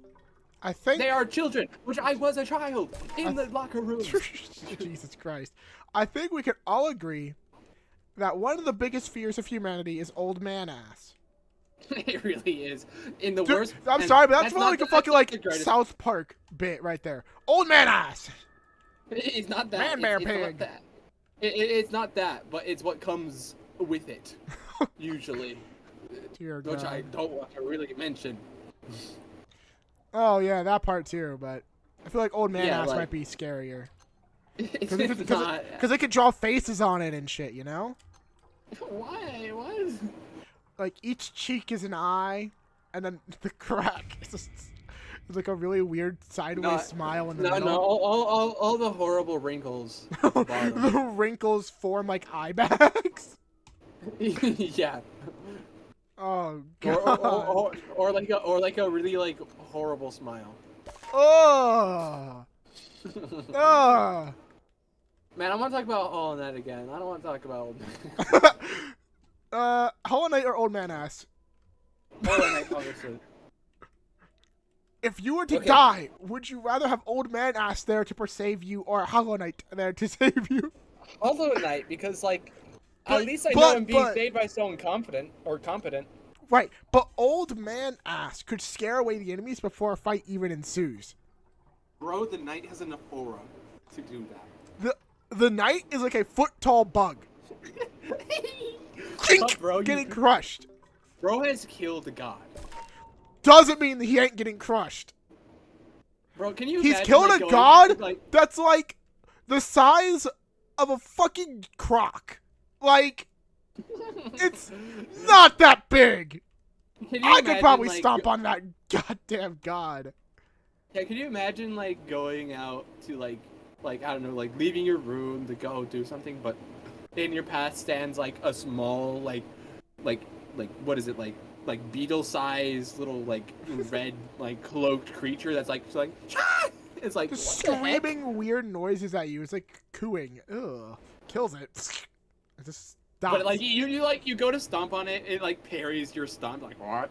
I think they are children, which I was a child in the locker rooms. Jesus Christ. I think we can all agree that one of the biggest fears of humanity is old man ass. It really is. In the worst. I'm sorry, but that's like a fucking like South Park bit right there. Old man ass. It's not that. Man bear it's pig. Not that. It's not that, but it's what comes with it, usually. Dear which God. I don't want to really mention. Oh yeah, that part too. But I feel like old man ass might be scarier. Because they could draw faces on it and shit, you know? Why? What? Like each cheek is an eye, and then the crack is just it's like a really weird sideways smile in the middle. No, all the horrible wrinkles. At the bottom. The wrinkles form like eye bags. Yeah. Oh God. Or like a really like horrible smile. Oh. Oh. Man, I want to talk about Hollow Knight again. I don't want to talk about Old Man. Hollow Knight or Old Man Ass? Hollow Knight, obviously. If you were to die, would you rather have Old Man Ass there to save you, or Hollow Knight there to save you? Hollow Knight, because like, at least I know I'm being saved by someone competent. Right, but Old Man Ass could scare away the enemies before a fight even ensues. Bro, the knight has enough aura to do that. The knight is like a foot-tall bug. Bro, getting crushed. Bro has killed a god. Doesn't mean that he ain't getting crushed. Bro, can you He's imagine, killed like, a god like... that's like the size of a fucking croc. Like, it's not that big. I could probably stomp on that goddamn god. Yeah, can you imagine like going out to like I don't know, like leaving your room to go do something, but in your path stands like a small like what is it, like beetle-sized little like red like cloaked creature that's like it's like just screaming weird noises at you. It's like cooing. Ugh, kills it. It just stops. But like you go to stomp on it, it like parries your stomp. Like what?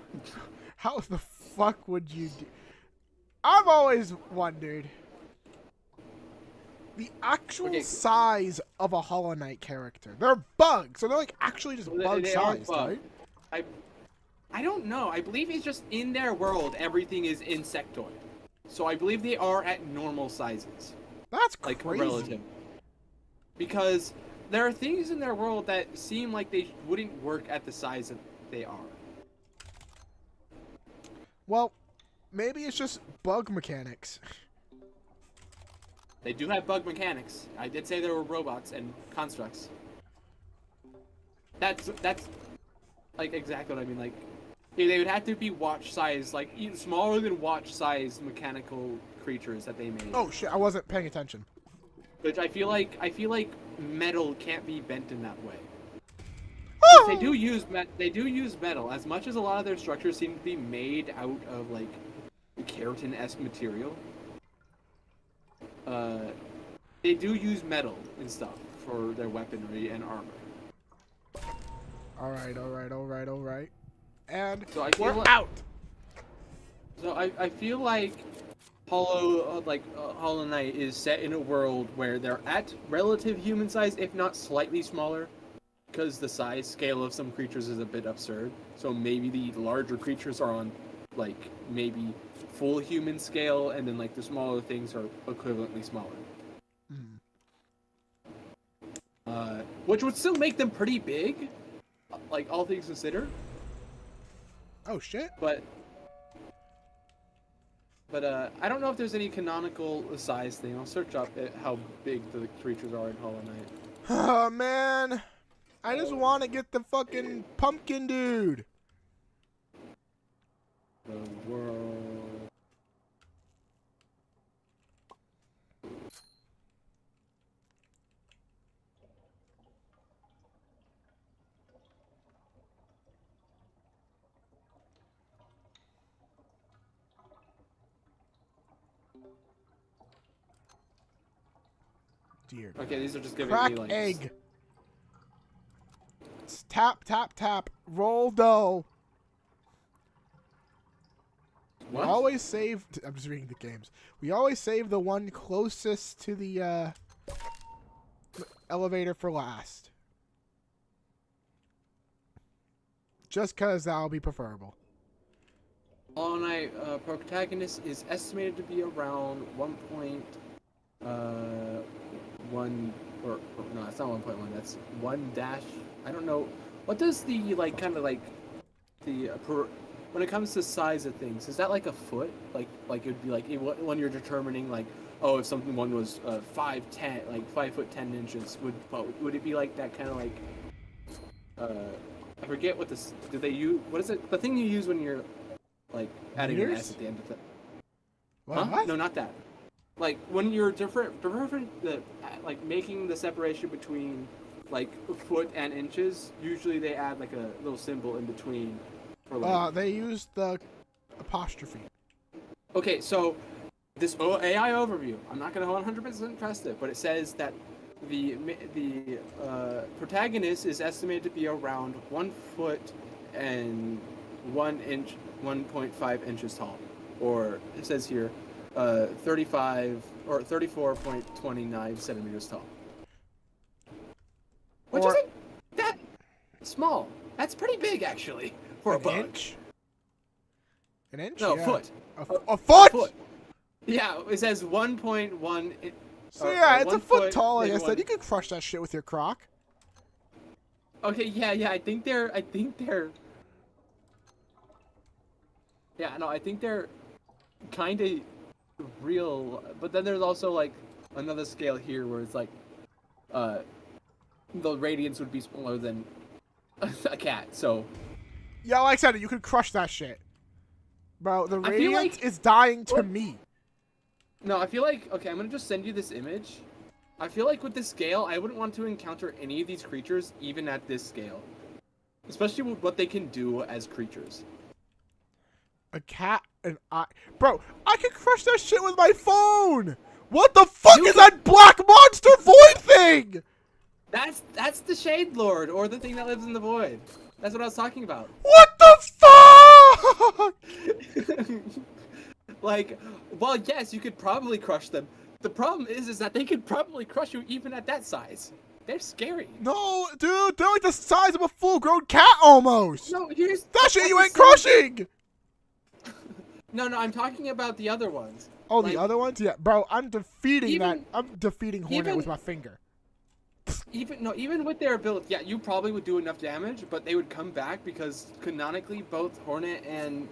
How the fuck would you do? I've always wondered the actual size of a Hollow Knight character. They're bugs, so they're like actually just bug-sized, right? I don't know. I believe it's just in their world, everything is insectoid. So I believe they are at normal sizes. That's like crazy. Relative. Because there are things in their world that seem like they wouldn't work at the size that they are. Well, maybe it's just bug mechanics. They do have bug mechanics. I did say there were robots and constructs. That's like exactly what I mean. Like, they would have to be watch size, like even smaller than watch size mechanical creatures that they made. Oh shit! I wasn't paying attention. Which I feel like metal can't be bent in that way. Oh! They do use metal, as much as a lot of their structures seem to be made out of like keratin-esque material. They do use metal and stuff for their weaponry and armor. All right. And so I we're feel like, out. So I feel like Hollow Knight is set in a world where they're at relative human size, if not slightly smaller, because the size scale of some creatures is a bit absurd. So maybe the larger creatures are on, like, maybe full human scale, and then like the smaller things are equivalently smaller. Which would still make them pretty big, like all things considered. Oh shit. But I don't know if there's any canonical size thing. I'll search up how big the creatures are in Hollow Knight. Oh man, I just want to get the fucking pumpkin dude. The world. Dear. Okay, these are just giving Crack me like egg. It's tap tap tap. Roll dough. What? We always save. I'm just reading the games. We always save the one closest to the elevator for last. Just cause that'll be preferable. Hollow Knight protagonist is estimated to be around 1.1 or no, that's not 1.1. That's 1 dash. I don't know. What does the like kind of like the when it comes to size of things, is that like a foot? Like it'd be like when you're determining like, oh, if something one was 5'10", like 5'10" would it be like that kind of like I forget what this do they use? What is it? The thing you use when you're like adding an S at the end of it. What? Huh? No, not that. Like when you're like making the separation between like foot and inches, usually they add like a little symbol in between. For like, they use the apostrophe. okay, so this AI overview, I'm not gonna 100% trust it, but it says that the protagonist is estimated to be around 1 foot and 1 inch, 1.5 inches tall, or it says here, 35 or 34.29 centimeters tall. Which isn't that small. That's pretty big, actually, for a bug. Inch? An inch? No, yeah. foot. A foot? Foot. Yeah, it says 1.1. So yeah, it's a foot tall. Like I maybe said, you could crush that shit with your croc. Okay, yeah. I think they're. Yeah, no, I think they're kind of real. But then there's also like another scale here where it's like, the radiance would be smaller than a cat. So. Yeah, like I said, you could crush that shit, bro. The I feel radiance like- is dying to me. No, I feel like, okay, I'm gonna just send you this image. I feel like with this scale, I wouldn't want to encounter any of these creatures, even at this scale. Especially with what they can do as creatures. A cat and bro, I can crush that shit with my phone. What the fuck is that black monster void thing? That's the Shade Lord, or the thing that lives in the void. That's what I was talking about. What the fuck? Like, well, yes, you could probably crush them. The problem is that they could probably crush you even at that size. They're scary. No, dude, they're like the size of a full-grown cat almost. No, here's that shit you ain't crushing. No, I'm talking about the other ones. Oh, like, the other ones? Yeah, bro, I'm defeating Hornet with my finger. Even with their ability, yeah, you probably would do enough damage, but they would come back because canonically both Hornet and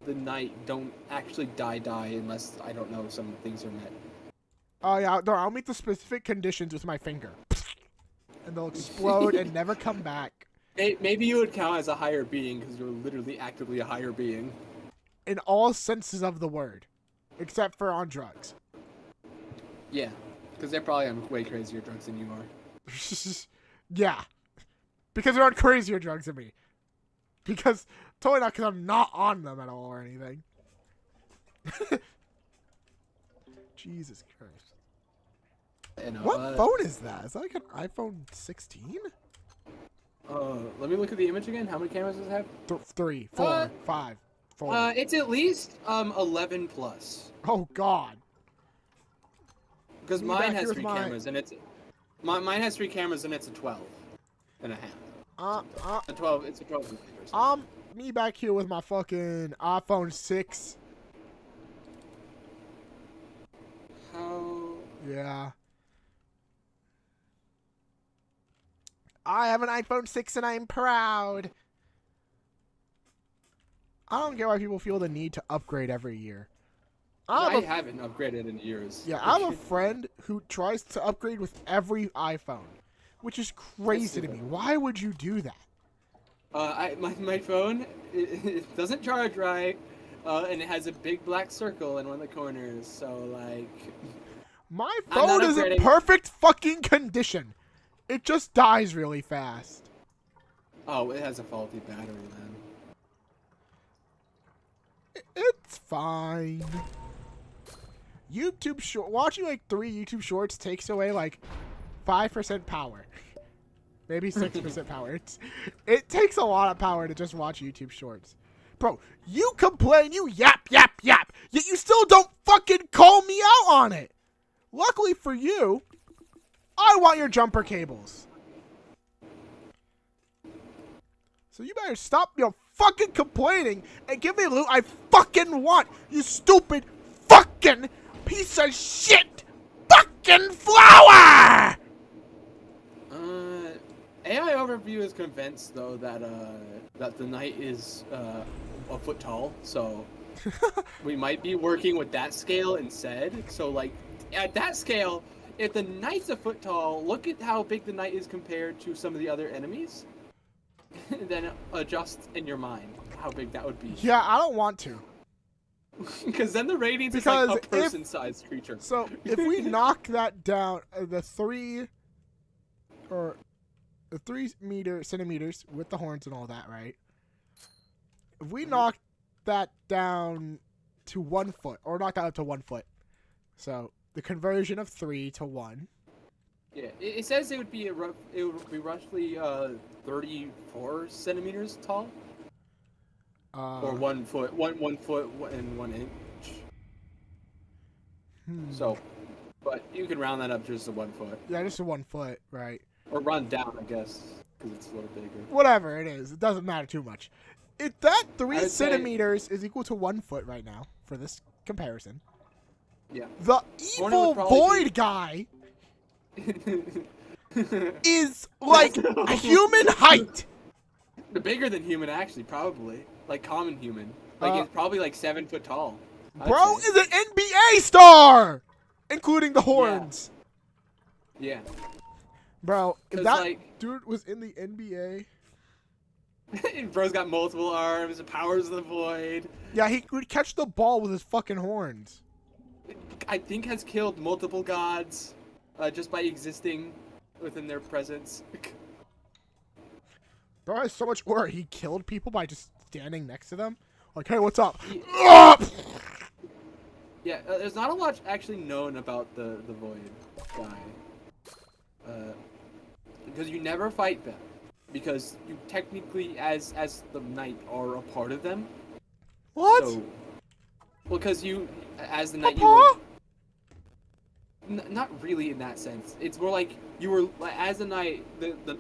the Knight don't actually die unless, I don't know, some things are met. Oh yeah, no, I'll meet the specific conditions with my finger. And they'll explode and never come back. Maybe you would count as a higher being because you're literally actively a higher being. In all senses of the word. Except for on drugs. Yeah, because they're probably on way crazier drugs than you are. Yeah. Because they're on crazier drugs than me. Because, totally not because I'm not on them at all or anything. Jesus Christ. What phone is that? Is that like an iPhone 16? Let me look at the image again. How many cameras does it have? 3, 4, 5, 4? It's at least 11 plus. Oh God. Because Me mine back has here 3 with my- cameras, and mine has 3 cameras, and it's a 12 and a half. A 12. It's a 12. Me back here with my fucking iPhone 6. How? Yeah. I have an iPhone 6 and I'm proud. I don't get why people feel the need to upgrade every year. I haven't upgraded in years. Yeah, I have a friend who tries to upgrade with every iPhone, which is crazy to me. Why would you do that? My phone it doesn't charge right, and it has a big black circle in one of the corners. So like, my phone is in perfect fucking condition. It just dies really fast. Oh, it has a faulty battery then. It's fine. YouTube short watching like 3 YouTube shorts takes away like 5% power. Maybe 6% power. It takes a lot of power to just watch YouTube shorts. Bro, you complain, you yap, yet you still don't fucking call me out on it. Luckily for you, I want your jumper cables. So you better stop your fucking complaining and give me the loot I fucking want, you stupid fucking piece of shit fucking flower! AI Overview is convinced though that that the knight is a foot tall, so we might be working with that scale instead. So like at that scale, if the knight's a foot tall, look at how big the knight is compared to some of the other enemies. Then adjust in your mind how big that would be. Yeah, I don't want to. Because then the ratings is like a person-sized creature. So if we knock that down, the 3 centimeters with the horns and all that, right? If we knock that down to 1 foot, or knock that up to 1 foot, so the conversion of 3 to 1. Yeah, it says it would be roughly 34 centimeters tall, or 1 foot, one foot and 1 inch. So, but you can round that up just to 1 foot. Yeah, just to 1 foot, right? Or round down, I guess, because it's a little bigger. Whatever it is, it doesn't matter too much. If that 3 centimeters is equal to 1 foot right now for this comparison, yeah, the evil void guy is like a human height. Bigger than human, actually, probably. Like common human. Like it's probably like 7 foot tall. Bro is an NBA star, including the horns. Yeah. Bro, if that like, dude was in the NBA. Bro's got multiple arms, powers of the void. Yeah, he could catch the ball with his fucking horns. I think has killed multiple gods just by existing within their presence. Bro has so much aura, he killed people by just standing next to them. Like, hey, what's up? Yeah, there's not a lot actually known about the void guy. Because you never fight them. Because you technically, as the knight, are a part of them. What? So, well, because you, as the knight, not really in that sense. It's more like you were, as the knight,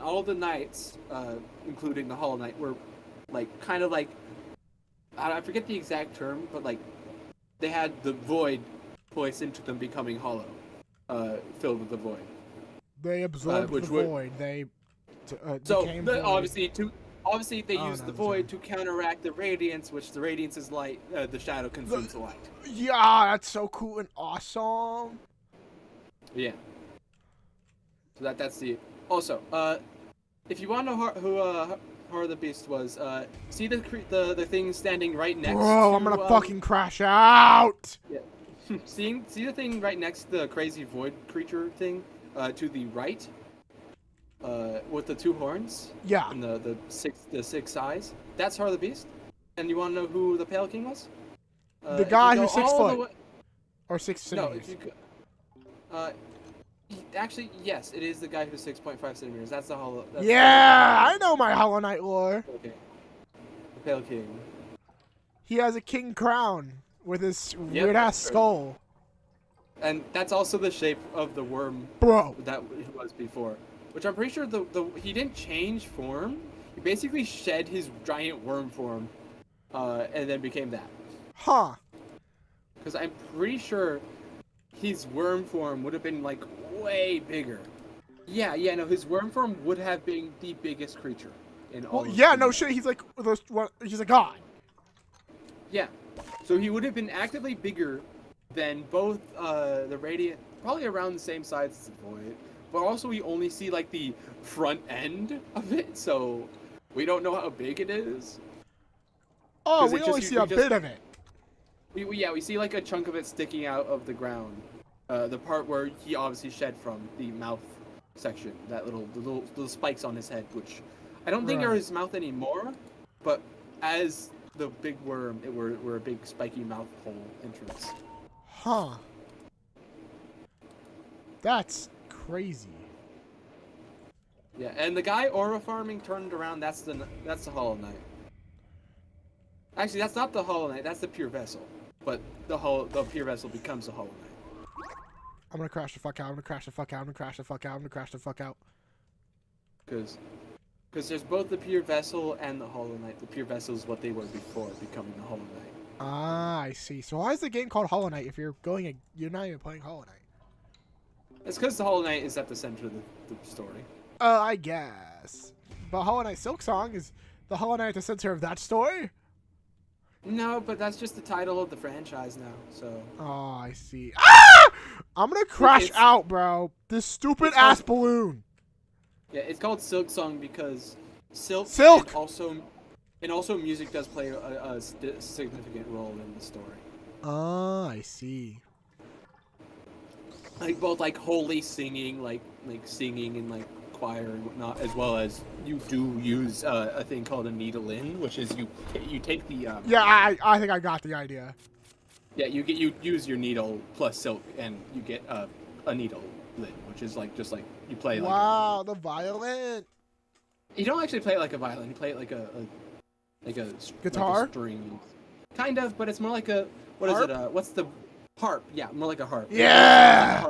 all the knights, including the Hollow Knight, were, like, kind of like, I forget the exact term, but, like, they had the void placed into them becoming hollow, filled with the void. They absorbed the void. They became void. Obviously they used the void to counteract the radiance, which the radiance is light. The shadow consumes the light. Yeah, that's so cool and awesome. Yeah. So that's the. Also, if you want to know who Horror the Beast was, see the thing standing right next. Bro, I'm gonna fucking crash out. Yeah. see the thing right next to the crazy void creature thing, to the right. With the 2 horns. Yeah. And the six eyes. That's Horror the Beast. And you want to know who the Pale King was? The guy who's 6 foot. Or 6 centimeters. No, actually, yes, it is the guy who's 6.5 centimeters. That's the Hollow. Yeah, I know my Hollow Knight lore. Okay. The Pale King. He has a king crown with his Yep, weird ass sure. skull. And that's also the shape of the worm Bro. that it was before. Which I'm pretty sure he didn't change form. He basically shed his giant worm form, and then became that. Huh. Because I'm pretty sure his worm form would have been like way bigger. Yeah, no, his worm form would have been the biggest creature in all. Well, of yeah, the no shit. He's like he's a god. Yeah, so he would have been actively bigger than both the Radiant, probably around the same size as the Void. But also, we only see like the front end of it, so we don't know how big it is. Oh, we only see a bit of it. We see like a chunk of it sticking out of the ground. The part where he obviously shed from the mouth section, that little spikes on his head, which I don't think are his mouth anymore, but as the big worm, it were a big spiky mouth hole entrance. Huh. That's crazy. Yeah, and the guy aura farming turned around. That's the Hollow Knight. Actually, that's not the Hollow Knight. That's the Pure Vessel. But the Pure Vessel becomes the Hollow Knight. I'm gonna crash the fuck out. I'm gonna crash the fuck out. I'm gonna crash the fuck out. I'm gonna crash the fuck out. Because there's both the Pure Vessel and the Hollow Knight. The Pure Vessel is what they were before becoming the Hollow Knight. Ah, I see. So why is the game called Hollow Knight if you're not even playing Hollow Knight? It's because the Hollow Knight is at the center of the story. I guess. But Hollow Knight Silk Song, is the Hollow Knight at the center of that story? No, but that's just the title of the franchise now, so... Oh, I see. Ah! I'm gonna crash out, bro. This stupid ass balloon. Yeah, it's called Silk Song because silk! And also music does play a significant role in the story. Oh, I see. Like both like holy singing, like singing and like choir and whatnot, as well as you do use a thing called a needle in, which is you take the yeah, I think I got the idea. Yeah, you use your needle plus silk and you get a needle lid, which is like just like you play like wow, the violin. You don't actually play it like a violin, you play it like a guitar? like a string. Kind of, but it's more like a what's the harp? Yeah, more like a harp. Yeah.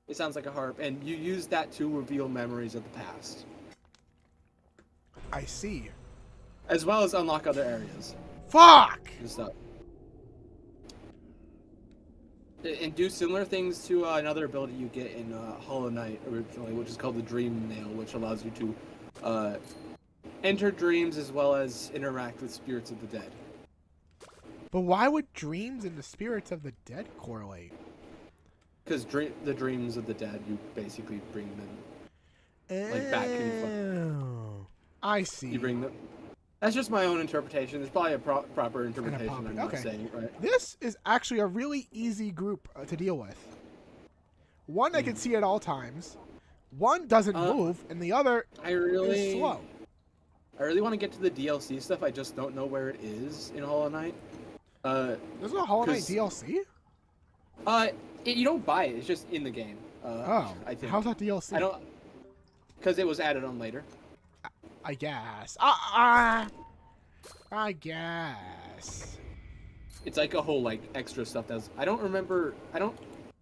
It sounds like a harp, and you use that to reveal memories of the past. I see. As well as unlock other areas. Fuck! And stuff. And do similar things to another ability you get in Hollow Knight originally, which is called the Dream Nail, which allows you to enter dreams as well as interact with spirits of the dead. But why would dreams and the spirits of the dead correlate? Because the dreams of the dead, you basically bring them like back in. I see. You bring them. That's just my own interpretation. There's probably a proper interpretation. I'm not saying it right. This is actually a really easy group to deal with. One I can see at all times. One doesn't move, and the other is slow. I really want to get to the DLC stuff. I just don't know where it is in Hollow Knight. There's no Hollow Knight DLC? You don't buy it. It's just in the game. I think. How's that DLC? I don't... Because it was added on later. I guess. I guess. It's like a whole, like, extra stuff that's... I don't remember...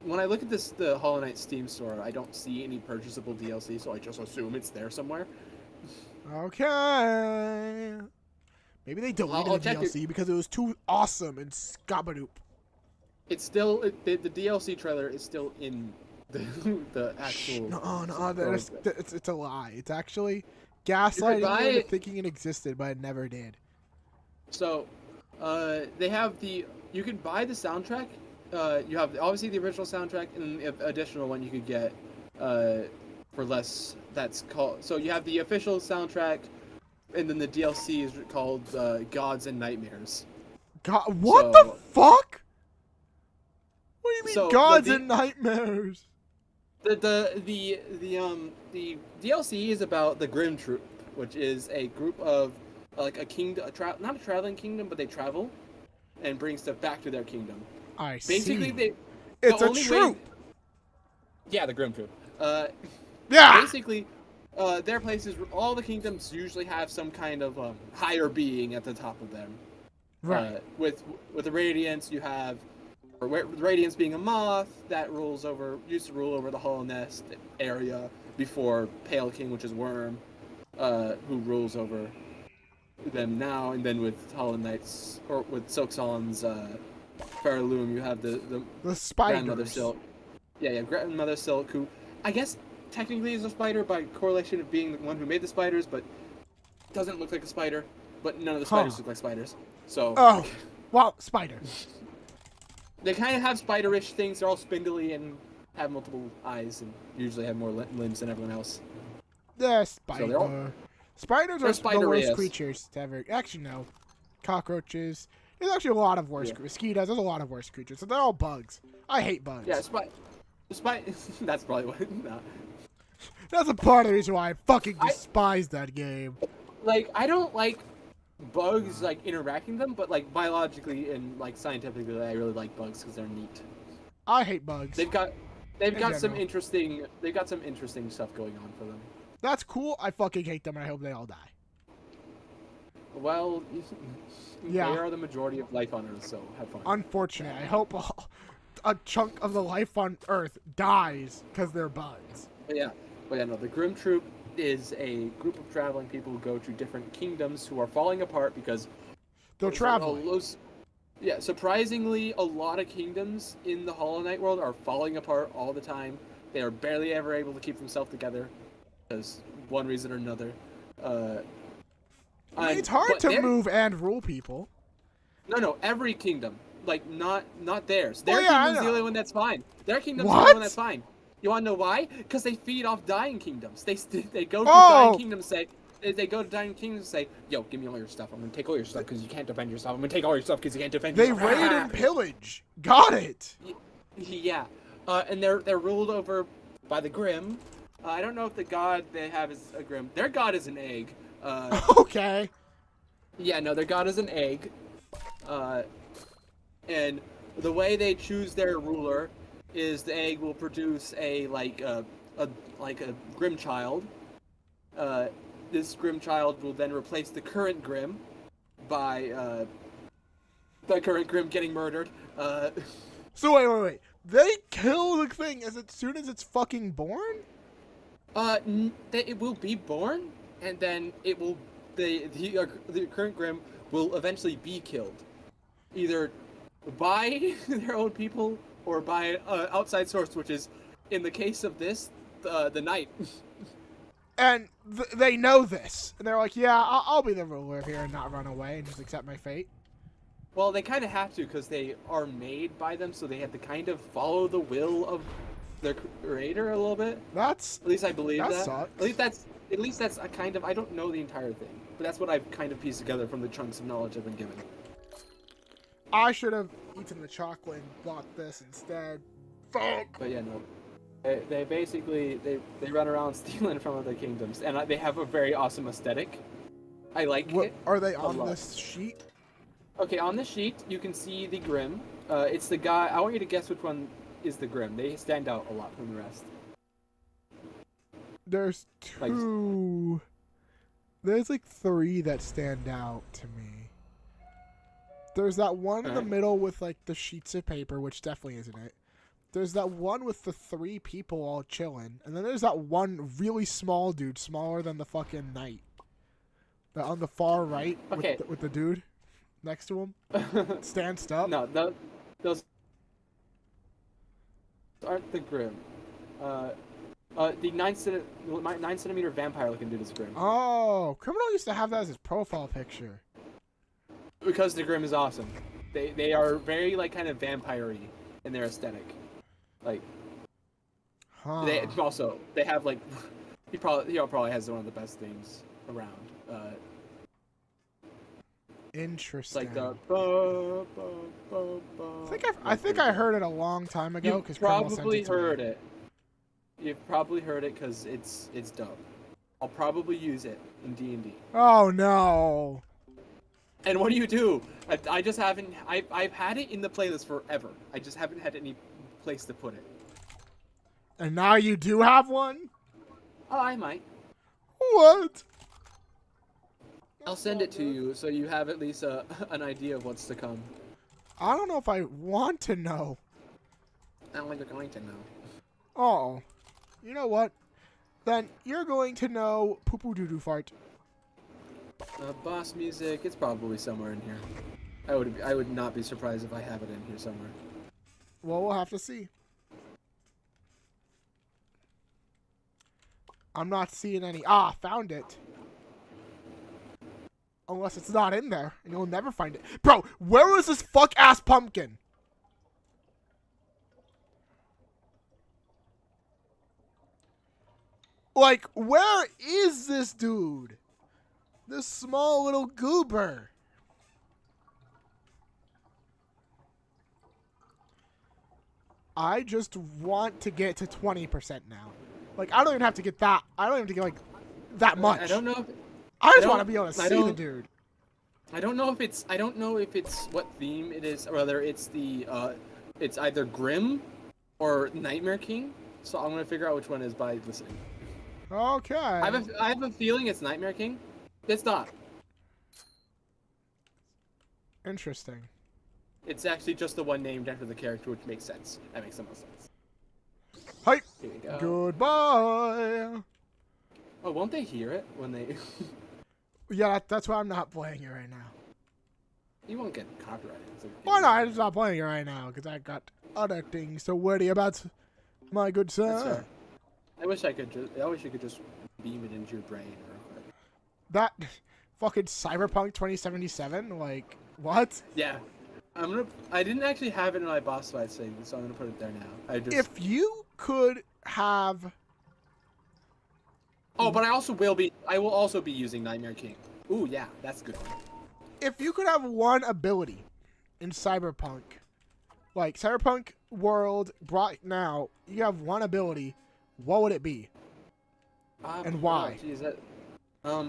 When I look at the Hollow Knight Steam store, I don't see any purchasable DLC, so I just assume it's there somewhere. Okay. Maybe they deleted the DLC because it was too awesome and scabadoop. It's still... the DLC trailer is still in the actual... No, it's a lie. It's actually gaslighting you into thinking it existed, but it never did. So, they have the... You can buy the soundtrack. You have obviously the original soundtrack, and the additional one you could get for less. That's called... So you have the official soundtrack, and then the DLC is called Gods and Nightmares. God, what the fuck? What do you mean, Gods and Nightmares? The DLC is about the Grimm Troop, which is a group of like a kingdom, not a traveling kingdom, but they travel and bring stuff back to their kingdom. I see. Basically, it's a troop. Yeah, the Grimm Troop. Yeah. Basically, their places, all the kingdoms usually have some kind of higher being at the top of them. Right. With the Radiance, you have Radiance being a moth that used to rule over the Hollow Nest area before Pale King, which is Worm, who rules over them now. And then with Hollow Knights, or with Silk Solemn's Fairloom, you have the spiders. Grandmother Silk. Yeah, Grandmother Silk, who I guess technically is a spider by correlation of being the one who made the spiders, but doesn't look like a spider. But none of the spiders look like spiders. So. Oh, well, spider. They kind of have spider-ish things. They're all spindly and have multiple eyes, and usually have more limbs than everyone else. They're spider. So Spiders are the worst creatures to ever. Actually, no. Cockroaches. There's actually a lot of worse mosquitoes. There's a lot of worse creatures. So they're all bugs. I hate bugs. Yeah, that's probably what. Nah. That's a part of the reason why I fucking despise that game. Like, I don't like bugs, like, interacting them, but, like, biologically and, like, scientifically, I really like bugs because they're neat. I hate bugs. They've got some interesting stuff going on for them. That's cool. I fucking hate them, and I hope they all die. Well, yeah. They are the majority of life on Earth, so have fun. Unfortunate. I hope a chunk of the life on Earth dies because they're bugs. But yeah, no, the Grim Troop is a group of traveling people who go to different kingdoms who are falling apart because they're traveling. Yeah, surprisingly, a lot of kingdoms in the Hollow Knight world are falling apart all the time. They are barely ever able to keep themselves together because one reason or another. It's hard to move and rule people. No, every kingdom. Like, not theirs. Their kingdom's the only one that's fine. Their kingdom's the only one that's fine. You want to know why? Because they feed off dying kingdoms. They go to dying kingdoms and say, yo, give me all your stuff. I'm going to take all your stuff because you can't defend yourself. I'm going to take all your stuff because you can't defend yourself. They raid and pillage. Got it. Yeah. And they're ruled over by the Grim. I don't know if the god they have is a Grim. Their god is an egg. Okay. Yeah, no, their god is an egg. And the way they choose their ruler is the egg will produce a Grim child. This Grim child will then replace the current Grim by the current Grim getting murdered. So wait. They kill the thing as soon as it's fucking born? It will be born, and then it will the current Grim will eventually be killed, either by their own people or by an outside source, which is, in the case of this, the Knight. And they know this, and they're like, yeah, I'll be the ruler here and not run away and just accept my fate. Well, they kind of have to because they are made by them, so they have to kind of follow the will of their creator a little bit. At least I believe that. Sucks. At least that's a kind of, I don't know the entire thing, but that's what I've kind of pieced together from the chunks of knowledge I've been given. I should have eaten the chocolate and bought this instead. Fuck. But yeah, no. They basically they run around stealing from other kingdoms, and they have a very awesome aesthetic. I like it. Are they on this sheet? Okay, on the sheet you can see the Grim. It's the guy. I want you to guess which one is the Grim. They stand out a lot from the rest. There's two. There's like three that stand out to me. There's that one in the middle with like the sheets of paper, which definitely isn't it. There's that one with the three people all chilling. And then there's that one really small dude, smaller than the fucking Knight. On the far right with the dude next to him. Stands up. No, those aren't the Grim. The 9 centimeter vampire looking dude is Grim. Oh, Criminal used to have that as his profile picture. Because the Grim is awesome. They are very like kind of vampire-y in their aesthetic. Like, they have like he probably has one of the best themes around. Interesting. Like the. I think I heard it a long time ago. You've probably heard it. You've probably heard it because it's dope. I'll probably use it in D&D. Oh no. And what do? I just haven't. I've had it in the playlist forever. I just haven't had any place to put it. And now you do have one? Oh, I might. What? I'll send it to you so you have at least an idea of what's to come. I don't know if I want to know. I don't think you're going to know. Oh. You know what? Then you're going to know poo-poo-doo-doo fart. Boss music, it's probably somewhere in here. I would not be surprised if I have it in here somewhere. Well, we'll have to see. I'm not seeing any. Ah, found it. Unless it's not in there, and you'll never find it. Bro, where is this fuck-ass pumpkin? Like, where is this dude? This small little goober. I just want to get to 20% now. Like, I don't even have to get that. I don't even have to get, like, that much. I don't know if... I just want to be able to see the dude. I don't know if it's what theme it is, or whether it's the it's either Grim or Nightmare King. So I'm gonna figure out which one is by listening. Okay. I have a feeling it's Nightmare King. It's not. Interesting. It's actually just the one named after the character, which makes sense. That makes the most sense. Hi. Here we go. Goodbye. Oh, won't they hear it when they? Yeah, that's why I'm not playing it right now. You won't get copyrighted. Why not? I'm just not playing it right now because I got other things to worry about. My good son. That's fair. I wish you could just beam it into your brain real quick. That fucking Cyberpunk 2077. Like what? Yeah. I didn't actually have it in my boss fight thing, so I'm gonna put it there now. If you could have. Oh, but I will also be using Nightmare King. Ooh, yeah, that's a good one. If you could have one ability in Cyberpunk, like Cyberpunk world brought now, you have one ability, what would it be? And why? Geez, let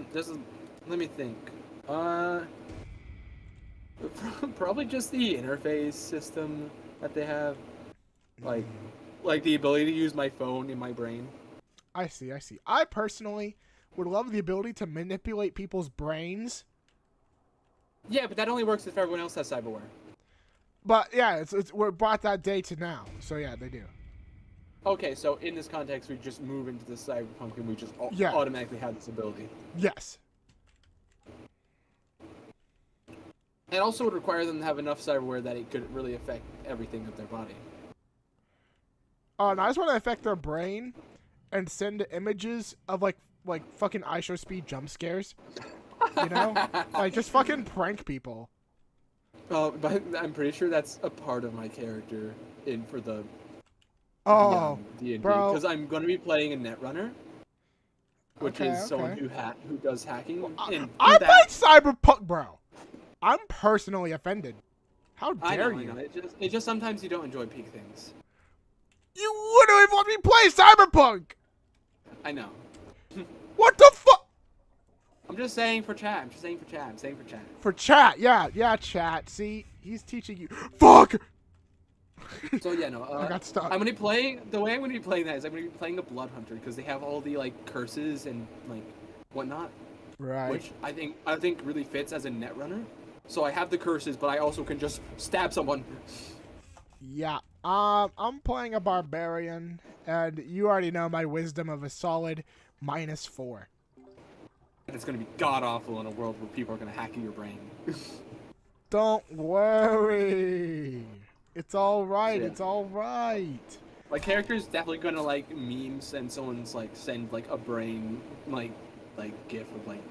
me think. Probably just the interface system that they have, like the ability to use my phone in my brain. I see. I personally would love the ability to manipulate people's brains. Yeah, but that only works if everyone else has cyberware. But yeah, we're brought that day to now. So yeah, they do. Okay, so in this context, we just move into the cyberpunk and we just automatically have this ability. Yes. It also would require them to have enough cyberware that it could really affect everything of their body. Oh, and I just want to affect their brain and send images of like fucking ISO speed jump scares. You know? Like just fucking prank people. Oh, but I'm pretty sure that's a part of my character for the D&D, bro. because I'm going to be playing a netrunner, which is someone who does hacking. I played Cyberpunk, bro. I'm personally offended. How dare you? I know. It just sometimes you don't enjoy peak things. You literally let me play Cyberpunk. I know. What the fuck? I'm just saying for chat. For chat, yeah, chat. See, he's teaching you. Fuck. So yeah, no. I got stuck. The way I'm gonna be playing that is I'm gonna be playing the Blood Hunter because they have all the like curses and like whatnot. Right. Which I think really fits as a netrunner. So I have the curses, but I also can just stab someone. Yeah. I'm playing a barbarian, and you already know my wisdom of a solid -4. It's gonna be god awful in a world where people are gonna hack your brain. Don't worry. It's all right. Yeah. It's all right. My character is definitely gonna like memes and someone's like send like a brain like gif of like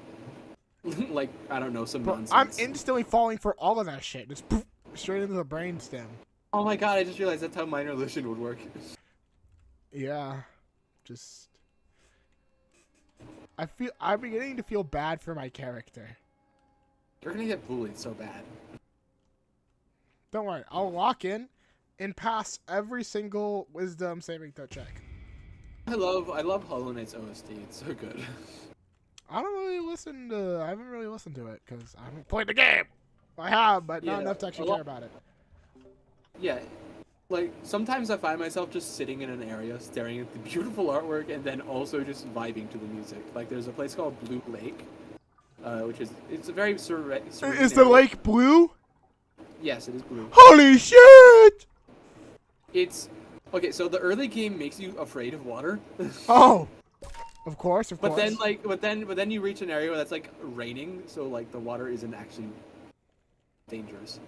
I don't know some nonsense. I'm instantly falling for all of that shit. Just poof, straight into the brainstem. Oh my god! I just realized that's how minor illusion would work. Yeah, just I'm beginning to feel bad for my character. You're gonna get bullied so bad. Don't worry, I'll lock in and pass every single wisdom saving throw check. I love Hollow Knight's OST. It's so good. I haven't really listened to it because I haven't played the game. I have, but not enough to actually care about it. Yeah, like sometimes I find myself just sitting in an area staring at the beautiful artwork and then also just vibing to the music. Like there's a place called Blue Lake which is it's a very serene Is the area. lake blue? Yes, it is blue. Holy shit! It's okay. So the early game makes you afraid of water. Oh, of course. But then you reach an area where that's like raining, so like the water isn't actually dangerous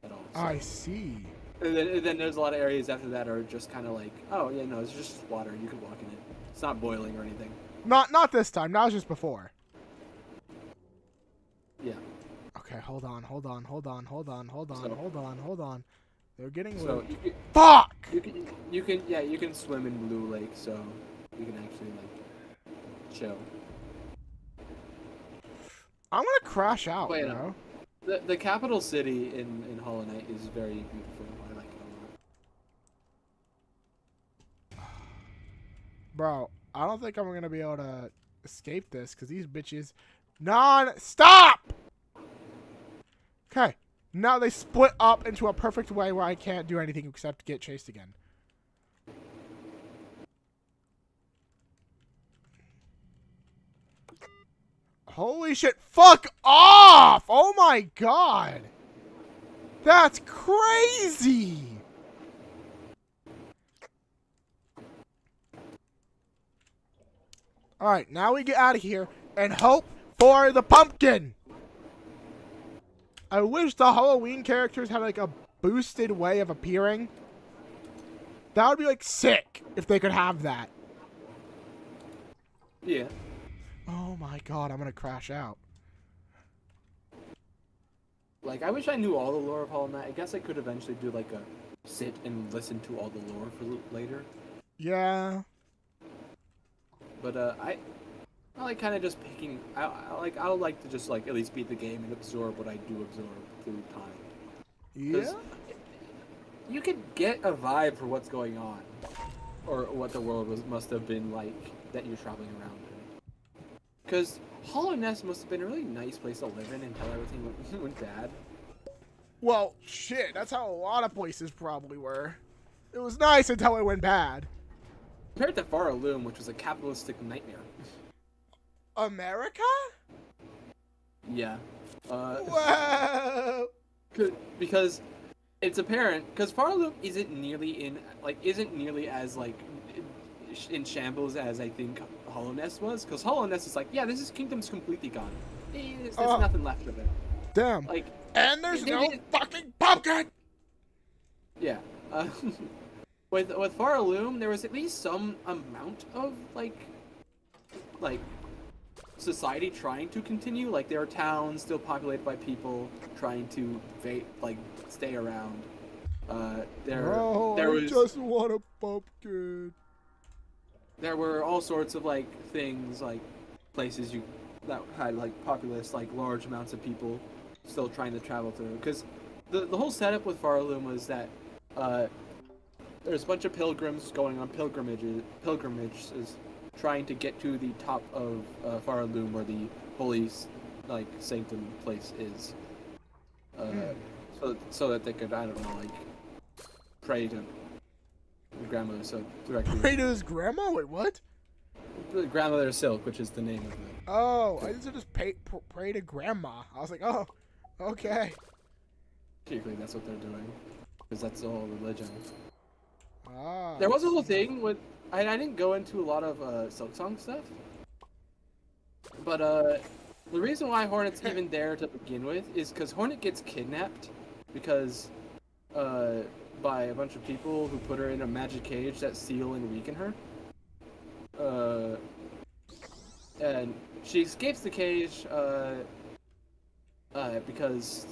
at all. So. I see. And then there's a lot of areas after that are just kind of like, oh yeah, no, it's just water. You can walk in it. It's not boiling or anything. Not this time. That was just before. Yeah. Okay, hold on. They're getting So loot. Fuck! you can swim in Blue Lake, so you can actually like chill. I'm gonna crash out, Wait, bro. The capital city in Hollow Knight is very beautiful. I like it a lot. Bro, I don't think I'm gonna be able to escape this because these bitches non-stop. Okay, now they split up into a perfect way where I can't do anything except get chased again. Holy shit, fuck off! Oh my god! That's crazy! Alright, now we get out of here and hope for the pumpkin! I wish the Halloween characters had like a boosted way of appearing. That would be like sick if they could have that. Yeah. Oh my god, I'm gonna crash out. Like, I wish I knew all the lore of Hollow Knight. I guess I could eventually do like a sit and listen to all the lore for later. Yeah. But I like kind of just picking. I would like to just like at least beat the game and absorb what I do absorb through time. Yeah. You could get a vibe for what's going on, or what the world must have been like that you're traveling around in. Because Hollow Nest must have been a really nice place to live in until everything went bad. Well, shit, that's how a lot of places probably were. It was nice until it went bad. Compared to Far Loom, which was a capitalistic nightmare. America? Yeah. Whoa! Because it's apparent, because Far Loom isn't nearly as like in shambles as I think Hollow Nest was. Because Hollow Nest is like, yeah, this kingdom's completely gone. There's nothing left of it. Damn. Like, and there's no fucking pumpkin. Yeah. With Far Loom, there was at least some amount of like society trying to continue. Like, there are towns still populated by people trying to stay around. I just want a pumpkin. There were all sorts of like things, like places that had like populous, like large amounts of people still trying to travel through. Because the whole setup with Far Loom was that there's a bunch of pilgrims going on pilgrimages trying to get to the top of Far Loom, where the holy sanctum place is, so that they could, I don't know, like pray to grandmother Silk directly. Pray to his grandma? Wait, what? Grandmother Silk, which is the name of it. Oh, I used to just pray to grandma. I was like, oh, okay. Technically, that's what they're doing, because that's the whole religion. Ah. There was a whole thing with. I didn't go into a lot of Silksong stuff, but the reason why Hornet's even there to begin with is because Hornet gets kidnapped because by a bunch of people who put her in a magic cage that seal and weaken her. And she escapes the cage because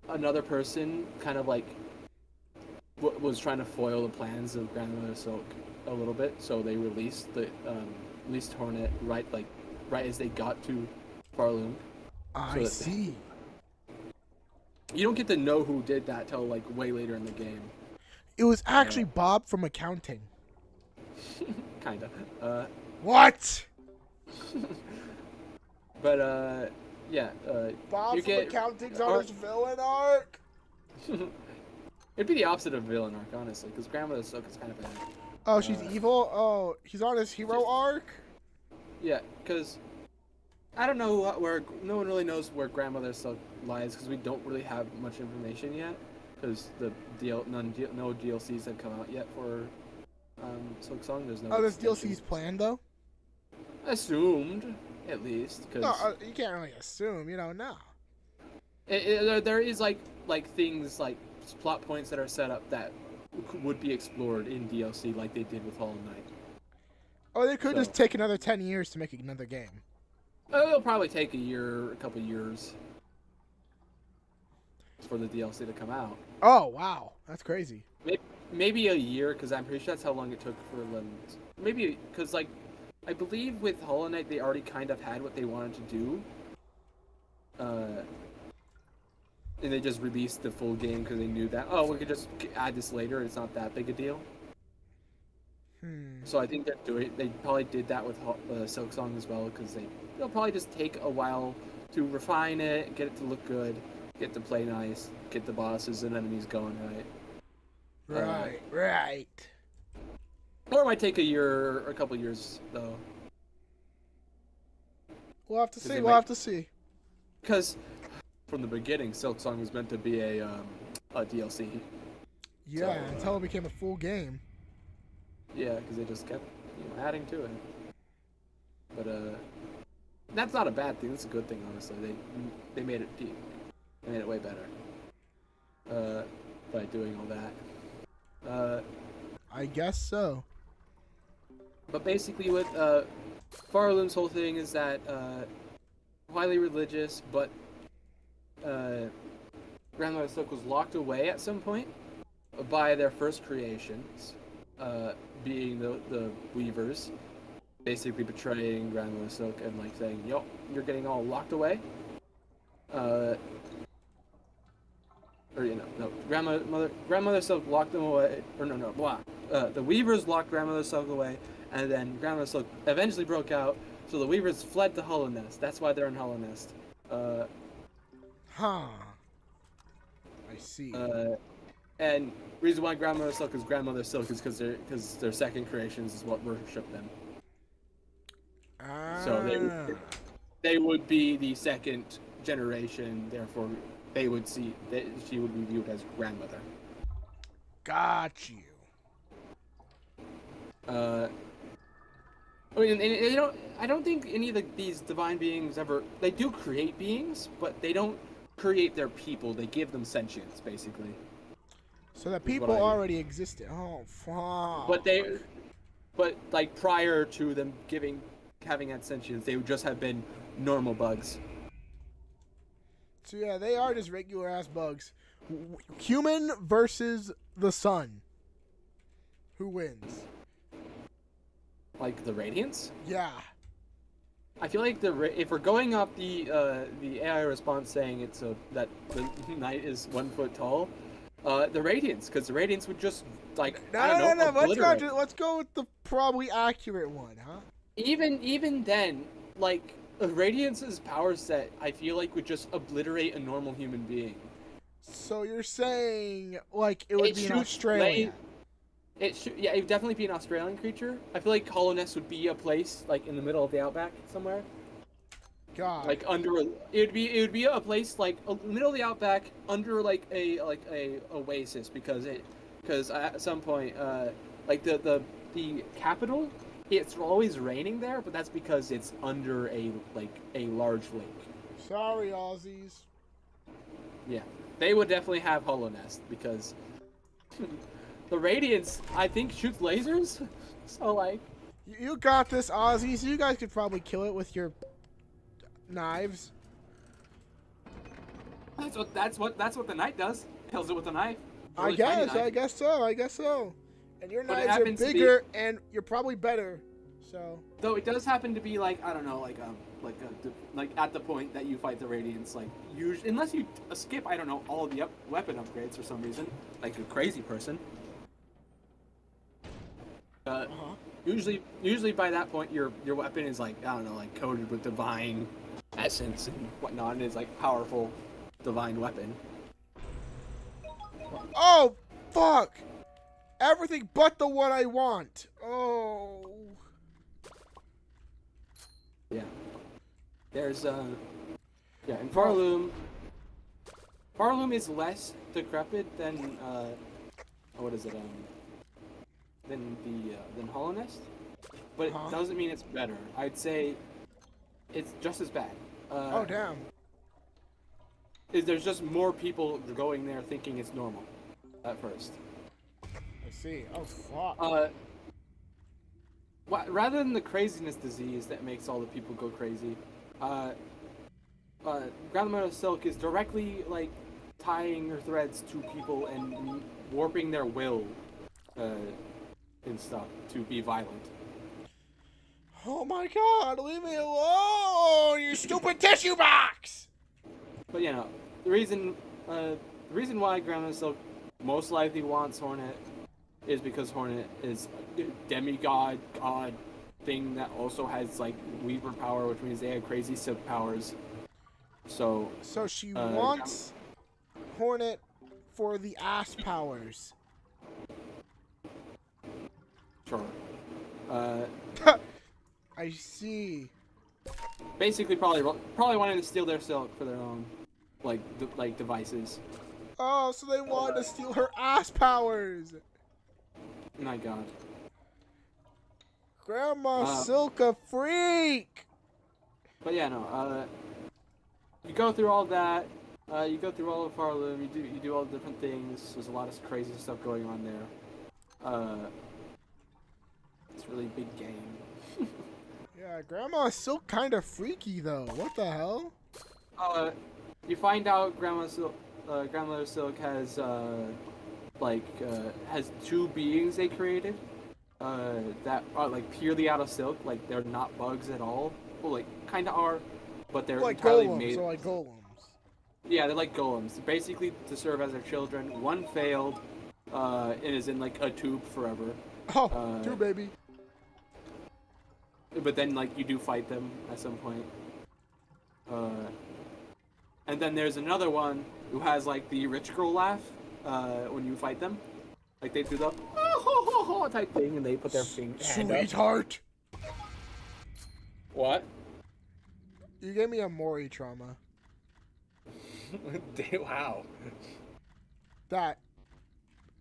another person kind of like was trying to foil the plans of Grandmother Silk a little bit, so they released Hornet right as they got to Far Loom. I see. You don't get to know who did that till like way later in the game. It was actually Bob from accounting. Kinda. What? But yeah. Bob from accounting's on his villain arc. It'd be the opposite of villain arc, honestly, because Grandmother Silk is kind of bad. Oh, she's evil? Oh, he's on his hero arc? Yeah, because I don't know where no one really knows where Grandmother Silk lies because we don't really have much information yet because no DLCs have come out yet for Silk Song. There's no. Oh, there's DLCs planned though. Assumed, at least, because no, you can't really assume. You don't know. There is like things like plot points that are set up that would be explored in DLC like they did with Hollow Knight. Or they could just take another 10 years to make another game. It'll probably take a couple years for the DLC to come out. Oh wow, that's crazy. Maybe a year, because I'm pretty sure that's how long it took for them. Maybe because like I believe with Hollow Knight they already kind of had what they wanted to do. And they just released the full game because they knew that we could just add this later. It's not that big a deal. So I think they probably did that with Silk Song as well because they'll probably just take a while to refine it, get it to look good, get to play nice, get the bosses and enemies going right. Right. Or it might take a year or a couple years though. We'll have to see. We'll have to see. Because from the beginning, Silk Song was meant to be a DLC. Yeah, until it became a full game. Yeah, because they just kept adding to it. But that's not a bad thing. That's a good thing, honestly. They made it deep. They made it way better. By doing all that. I guess so. But basically, with Farloom's whole thing is that highly religious, but Grandmother Silk was locked away at some point by their first creations. Being the Weavers, basically betraying Grandmother Silk and like saying, "Yo, you're getting all locked away." Grandmother Silk locked them away. The Weavers locked Grandmother Silk away, and then Grandmother Silk eventually broke out. So the Weavers fled to Hollow Nest. That's why they're in Hollow Nest. I see. And reason why Grandmother Silk is Grandmother Silk is because their second creations is what worship them. So they would be the second generation. Therefore, they would see that she would be viewed as grandmother. Got you. I mean, I don't think any of these divine beings ever. They do create beings, but they don't create their people. They give them sentience, basically. So the people already existed. Oh, fuck. But like prior to them having had sentience, they would just have been normal bugs. So yeah, they are just regular ass bugs. Human versus the sun. Who wins? Like the Radiants? Yeah. I feel like if we're going off the AI response saying that the knight is 1 foot tall. The Radiants, because the Radiants would just like no. Let's go with the probably accurate one, huh? Even then, like Radiance's power set, I feel like would just obliterate a normal human being. So you're saying like it would be in Australia? It would definitely be an Australian creature. I feel like Hollow Nest would be a place like in the middle of the outback somewhere. God. Like it would be a place like middle of the outback under like a oasis because at some point like the capital, it's always raining there, but that's because it's under a large lake. Sorry, Aussies. Yeah, they would definitely have Hollow Nest because the Radiance I think shoots lasers, so like. You got this, Aussies. You guys could probably kill it with your knives. That's what the knight does. Kills it with a knife. I guess so. And your knives are bigger and you're probably better. So. Though it does happen to be like I don't know, like at the point that you fight the Radiants, like usually unless you skip I don't know all the weapon upgrades for some reason, like a crazy person. Usually by that point your weapon is like I don't know, like coated with divine essence and whatnot, and it's like powerful divine weapon. Oh fuck! Everything but the one I want. Oh. Yeah. There's yeah, and Farloom is less decrepit than what is it than Hollow Nest, but it doesn't mean it's better. I'd say it's just as bad. Oh damn. There's just more people going there thinking it's normal at first. I see. Oh fuck. Rather than the craziness disease that makes all the people go crazy, Ground Silk is directly like tying her threads to people and warping their will and stuff to be violent. Oh my god, leave me alone, you stupid tissue box! But you know, the reason why Ground Silk most likely wants Hornet is because Hornet is a demigod god thing that also has like Weaver power, which means they have crazy silk powers. So she wants Hornet for the ass powers. Sure. I see. Basically, probably wanting to steal their silk for their own like devices. Oh, so they wanted to steal her ass powers. My god. Grandma Silk a freak! But yeah, no, you go through all that, you go through all of Farloom, you do all the different things, there's a lot of crazy stuff going on there. It's a really big game. Yeah, Grandma Silk kinda freaky though, what the hell? You find out Grandmother Silk has, has two beings they created. That are like purely out of silk, like they're not bugs at all. Well, like kind of are, but they're like entirely golems, made. or like golems. Yeah, they're like golems, basically to serve as their children. One failed, and is in like a tube forever. Oh, tube baby. But then like you do fight them at some point. And then there's another one who has like the rich girl laugh when you fight them. Like they do the type thing, and they put their hand up. Sweetheart. What? You gave me a Mori trauma. Wow. That.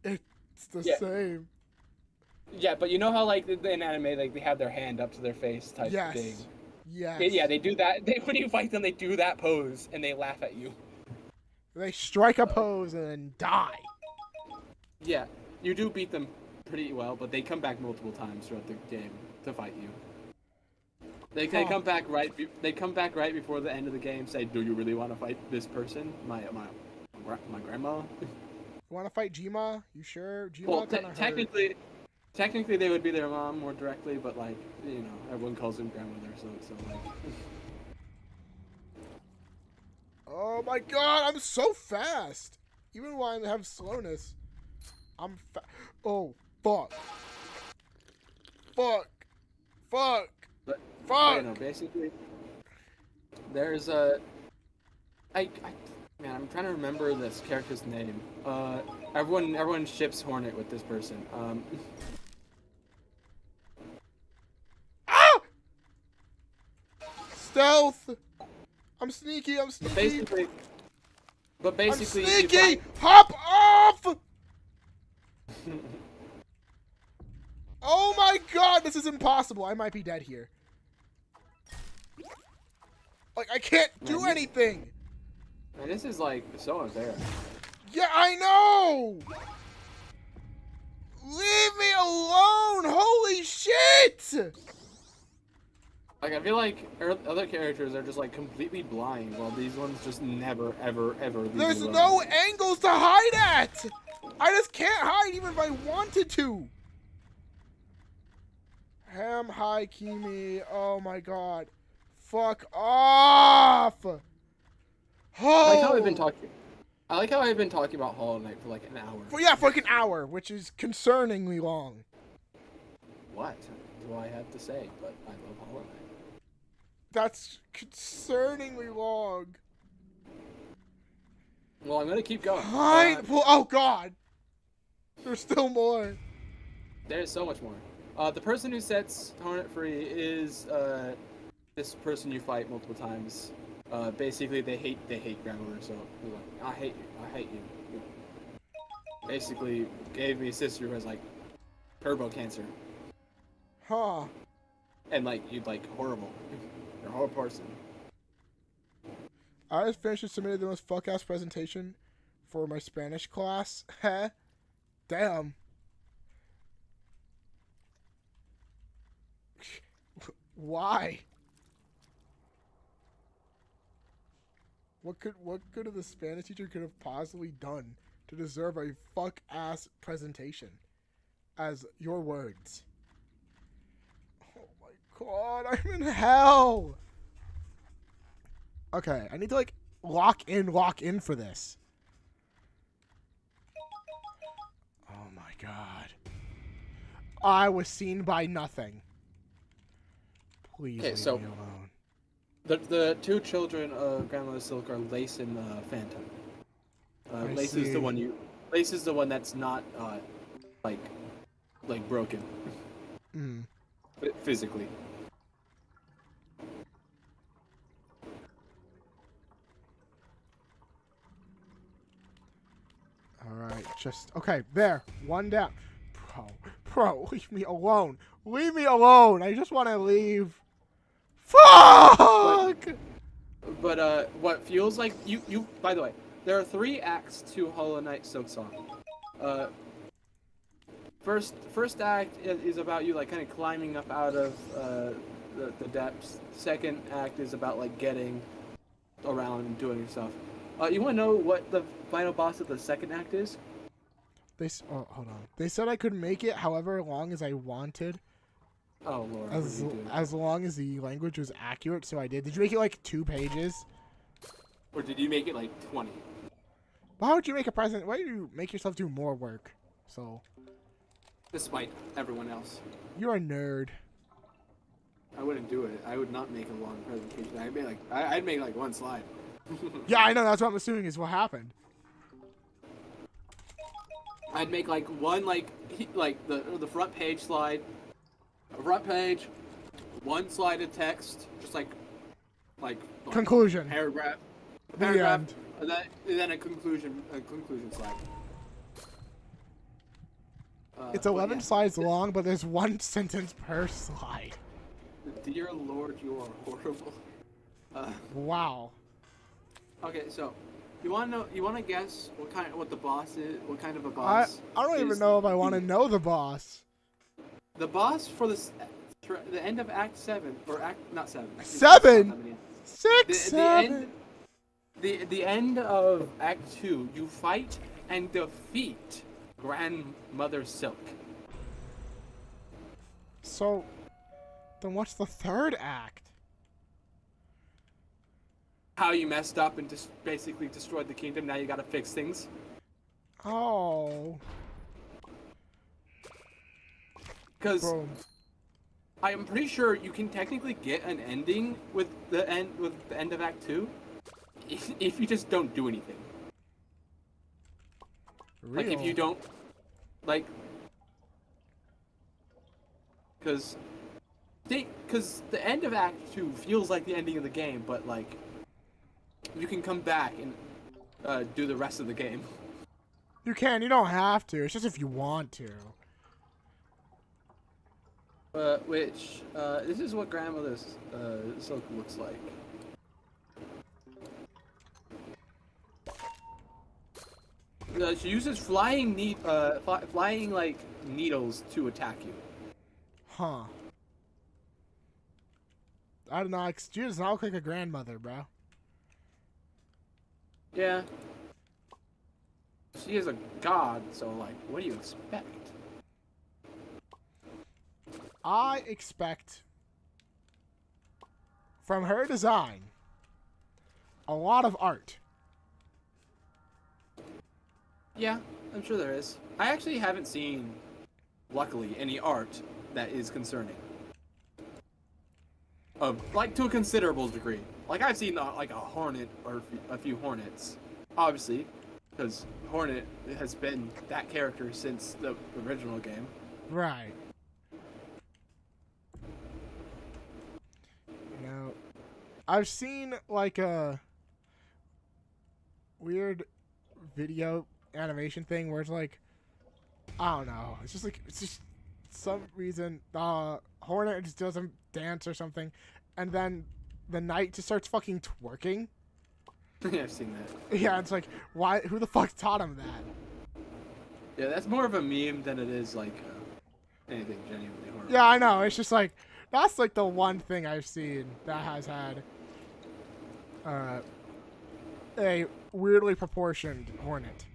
It's the same. Yeah, but you know how like in anime, like they have their hand up to their face type thing. Yes. Yeah, they do that. When you fight them, they do that pose, and they laugh at you. They strike a pose and then die. Yeah, you do beat them pretty well, but they come back multiple times throughout the game to fight you. They come back right. They come back right before the end of the game. Say, "Do you really want to fight this person, my grandma?" You want to fight Jima? You sure? Jima Well, technically, they would be their mom more directly, but like you know, everyone calls them grandmother, so like. Oh my god, I'm so fast. Even while I have slowness, I'm oh fuck. Fuck. But, you know, basically, there's a. Man, I'm trying to remember this character's name. Everyone ships Hornet with this person. Ah! Stealth. I'm sneaky. But basically, I'm sneaky. Hop off! Oh my god, this is impossible. I might be dead here. Like, I can't do anything. Man, this is like so unfair. Yeah, I know. Leave me alone. Holy shit. Like, I feel like other characters are just like completely blind, while these ones just never, ever leave There's me alone. no angles to hide at. I just can't hide even if I wanted to. Ham hi Kimi. Oh my god. Fuck off. Oh. I like how I've been talking about Hollow Knight for like an hour. For like an hour, which is concerningly long. What do I have to say? But I love Hollow Knight. That's concerningly long. Well, I'm gonna keep going. Oh god. There's still more. There's so much more. The person who sets Hornet free is this person you fight multiple times, basically they hate grandmother, so they're like, I hate you. Basically gave me a sister who has like turbo cancer. Huh. And like you'd like horrible. You're a horrible person. I just finished and submitted the most fuck ass presentation for my Spanish class. Heh. Damn. Why? What could have the Spanish teacher could have possibly done to deserve a fuck ass presentation? As your words. Oh my god, I'm in hell. Okay, I need to like lock in for this. Oh my god. I was seen by nothing. Please leave me alone. The two children of Grandmother Silk are Lace and Phantom. Lace is the one that's not like broken. Physically. Alright, okay, there. One down. Bro, leave me alone. Leave me alone. I just want to leave. Fuck! But what feels like you by the way, there are 3 acts to Hollow Knight Silksong. First act is about you like kind of climbing up out of the depths. Second act is about like getting around and doing stuff. You want to know what the final boss of the second act is? Hold on. They said I could make it however long as I wanted. Oh lord. As long as the language was accurate, so I did. Did you make it like 2 pages? Or did you make it like 20? Why would you make a present? Why do you make yourself do more work? So. Despite everyone else. You're a nerd. I wouldn't do it. I would not make a long presentation. I'd make like 1 slide. Yeah, I know. That's what I'm assuming is what happened. I'd make like one like the front page slide, a front page, 1 slide of text, just like conclusion paragraph, the end. and then a conclusion slide. It's 11 slides long, but there's 1 sentence per slide. Dear Lord, you are horrible. Wow. Okay, so you want to guess what the boss is? What kind of a boss? I don't even know if I want to know the boss. The boss for the end of Act 7 or not 7. 7. 6. 7. The end of Act 2. You fight and defeat Grandmother Silk. So, then what's the 3rd act? How you messed up and just basically destroyed the kingdom. Now you gotta fix things. Oh. Because I am pretty sure you can technically get an ending with the end of Act 2 if you just don't do anything. Real? Like if you don't because the end of Act 2 feels like the ending of the game, but like you can come back and do the rest of the game. You can. You don't have to. It's just if you want to. This is what Grandmother Silk looks like. She uses flying like needles to attack you. Huh. I don't know. She does not look like a grandmother, bro. Yeah. She is a god, so like, what do you expect? I expect from her design a lot of art. Yeah, I'm sure there is. I actually haven't seen, luckily, any art that is concerning. Like to a considerable degree. Like I've seen like a hornet or a few hornets, obviously, because Hornet has been that character since the original game. Right. You know, I've seen like a weird video animation thing where it's like, I don't know. It's just some reason Hornet just doesn't dance or something, and then the knight just starts fucking twerking. Yeah, I've seen that. Yeah, it's like, why? Who the fuck taught him that? Yeah, that's more of a meme than it is like anything genuinely horrible. Yeah, I know. It's just like that's like the one thing I've seen that has had a weirdly proportioned Hornet.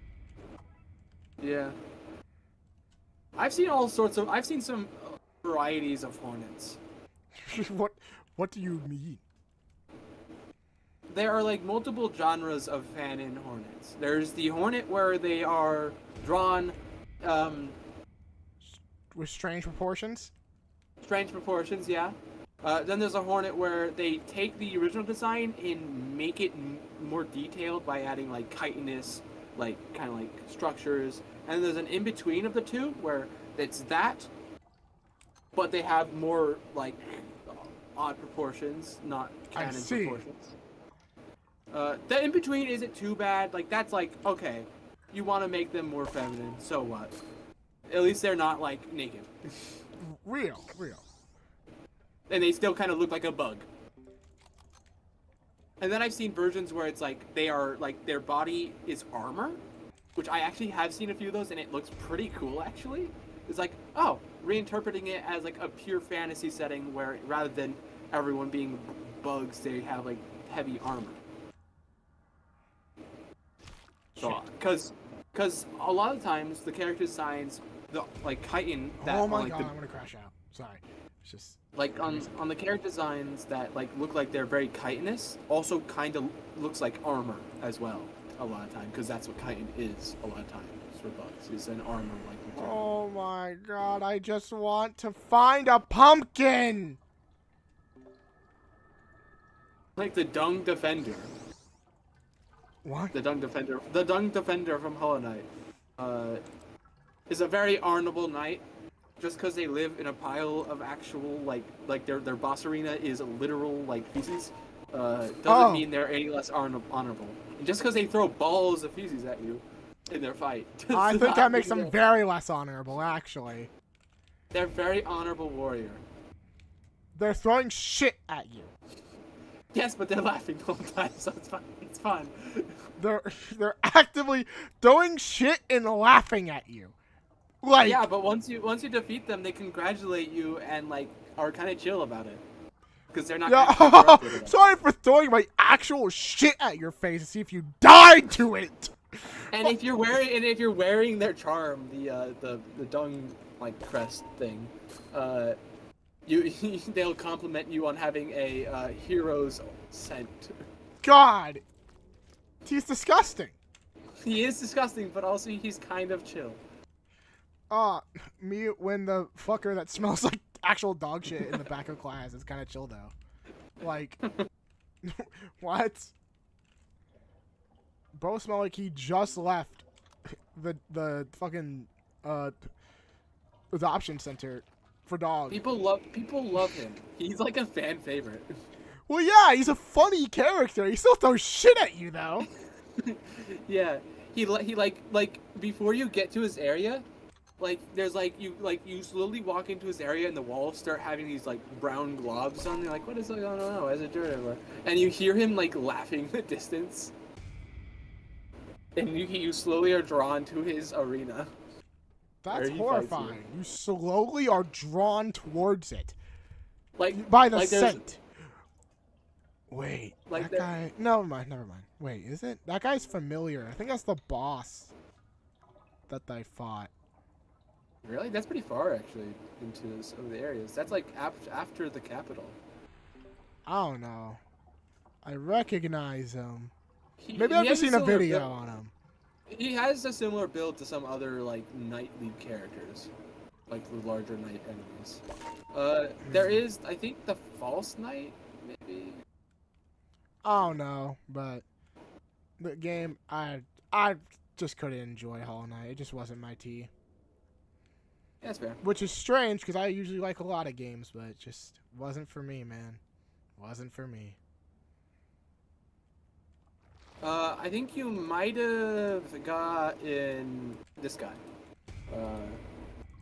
Yeah. I've seen all sorts of. I've seen some varieties of Hornets. What do you mean? There are like multiple genres of fanon Hornets. There's the Hornet where they are drawn With strange proportions? strange proportions, yeah. Then there's a Hornet where they take the original design and make it more detailed by adding like chitinous, like kind of like structures. And there's an in-between of the two where it's that, but they have more like odd proportions, not canon proportions. The in-between isn't too bad. Like that's like, okay, you want to make them more feminine, so what? At least they're not like naked. Real. And they still kind of look like a bug. And then I've seen versions where it's like they are like their body is armor, which I actually have seen a few of those, and it looks pretty cool actually. It's like, oh, reinterpreting it as like a pure fantasy setting where rather than everyone being bugs, they have like heavy armor. So, because a lot of times the character designs, the like chitin that oh my like god, the, I'm gonna crash out. Sorry, it's just like on the character designs that like look like they're very chitinous, also kind of looks like armor as well a lot of time, because that's what chitin is a lot of times for bugs, is an armor like material. Oh my god, I just want to find a pumpkin. Like the Dung Defender. What? The Dung Defender from Hollow Knight is a very honorable knight. Just because they live in a pile of actual like their boss arena is literal like feces, doesn't mean they're any less honorable. And just because they throw balls of feces at you in their fight, I think that makes them very less honorable. Actually, they're very honorable warrior. They're throwing shit at you. Yes, but they're laughing the whole time, so it's fine. It's fun. They're actively throwing shit and laughing at you. Like, yeah, but once you defeat them, they congratulate you and like are kind of chill about it, because they're not. Yeah, sorry for throwing my actual shit at your face to see if you died to it. And if you're wearing their charm, the dung like crest thing, they'll compliment you on having a hero's scent. God, he's disgusting. He is disgusting, but also he's kind of chill. Me when the fucker that smells like actual dog shit in the back of class is kind of chill though. Like, what? Bro smell like he just left the fucking adoption center for dogs. People love him. He's like a fan favorite. Well, yeah, he's a funny character. He still throws shit at you though. Yeah, he like before you get to his area. Like, there's, you slowly walk into his area and the walls start having these, like, brown globs on there. Like, what is going on? Why is it dirt everywhere? And you hear him, like, laughing in the distance. And you slowly are drawn to his arena. That's horrifying. You slowly are drawn towards it. Like, by the like scent. Wait, like that guy... Never mind. Wait, is it? That guy's familiar. I think that's the boss that I fought. Really? That's pretty far, actually, into some of the areas. That's, like, after the capital. I don't know. I recognize him. Maybe I've just seen a video on him. He has a similar build to some other, like, knight lead characters. Like, the larger knight enemies. There is, I think, the false knight, maybe? I don't know, but... The game, I just couldn't enjoy Hollow Knight. It just wasn't my tea. Yeah, that's fair. Which is strange, because I usually like a lot of games, but it just wasn't for me, man. Wasn't for me. I think you might have got in this guy.